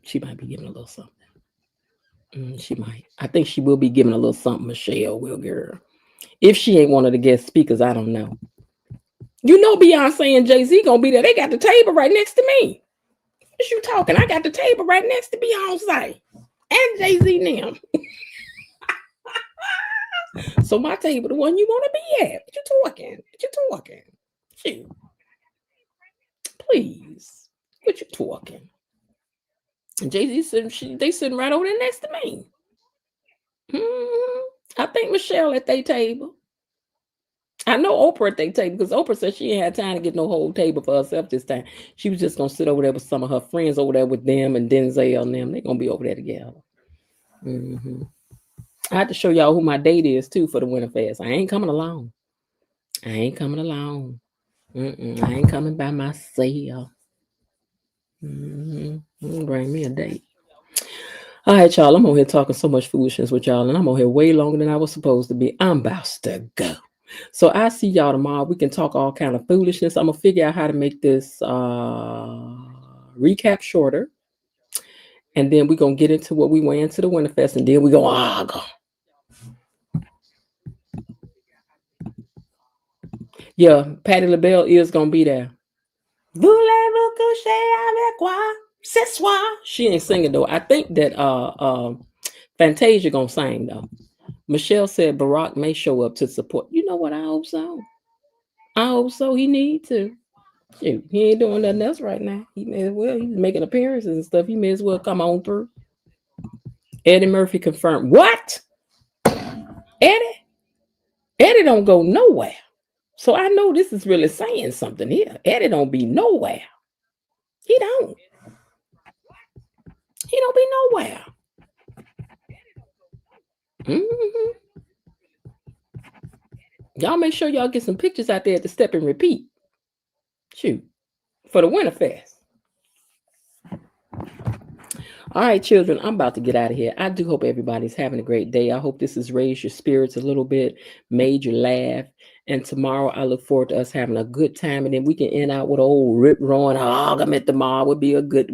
She might be giving a little something. She might. I think she will be giving a little something. Michelle will, girl. If she ain't one of the guest speakers, I don't know. You know Beyonce and Jay-Z gonna be there. They got the table right next to me. What you talking? I got the table right next to Beyonce and Jay-Z now. So my table, the one you want to be at. What you talking? Shoot. Please. What you talking? And Jay-Z said they sitting right over there next to me. I think Michelle at their table. I know Oprah at their table because Oprah said she ain't had time to get no whole table for herself this time. She was just gonna sit over there with some of her friends over there with them and Denzel and them. They're gonna be over there together. I had to show y'all who my date is too for the Winter Fest. I ain't coming alone. I ain't coming by myself. Bring me a date. All right, y'all. I'm over here talking so much foolishness with y'all, and I'm over here way longer than I was supposed to be. I'm about to go. So I see y'all tomorrow. We can talk all kind of foolishness. I'm gonna figure out how to make this recap shorter, and then we're gonna get into what we went into the Winterfest, and then we go argue. Yeah, Patti LaBelle is gonna be there. Voulez-vous coucher avec moi ce soir? She ain't singing though. I think that Fantasia gonna sing though. Michelle said Barack may show up to support. You know what? I hope so. He need to. Shoot, he ain't doing nothing else right now. He may as well. He's making appearances and stuff. He may as well come on through. Eddie Murphy confirmed. What? Eddie don't go nowhere. So I know this is really saying something here. Eddie don't be nowhere. He don't be nowhere. Y'all make sure y'all get some pictures out there at the Step and Repeat. Shoot. For the Winterfest. All right, children, I'm about to get out of here. I do hope everybody's having a great day. I hope this has raised your spirits a little bit, made you laugh. And tomorrow, I look forward to us having a good time. And then we can end out with an old rip-roaring argument tomorrow. Would be a good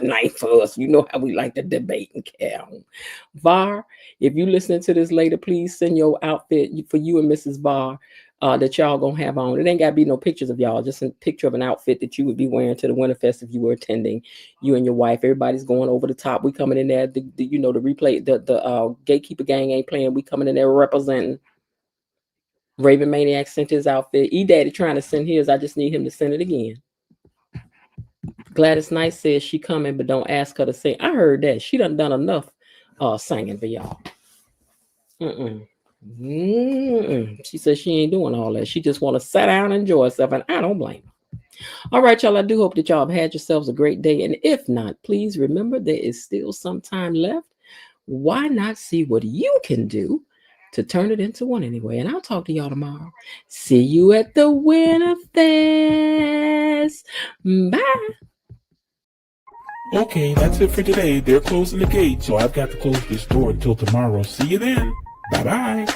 night for us. You know how we like to debate and carry. Var, if you listening to this later, please send your outfit for you and Mrs. Var that y'all gonna have on. It ain't gotta be no pictures of y'all, just a picture of an outfit that you would be wearing to the Winterfest if you were attending. You and your wife, everybody's going over the top. We coming in there, the replay, the Gatekeeper Gang ain't playing. We coming in there representing. Raven Maniac sent his outfit. E-Daddy trying to send his. I just need him to send it again. Gladys Knight says she coming, but don't ask her to sing. I heard that. She done enough singing for y'all. She says she ain't doing all that. She just want to sit down and enjoy herself, and I don't blame her. All right, y'all. I do hope that y'all have had yourselves a great day. And if not, please remember there is still some time left. Why not see what you can do to turn it into one anyway? And I'll talk to y'all tomorrow. See you at the Winterfest. Bye. Okay, that's it for today. They're closing the gate, so I've got to close this door until tomorrow. See you then. Bye-bye.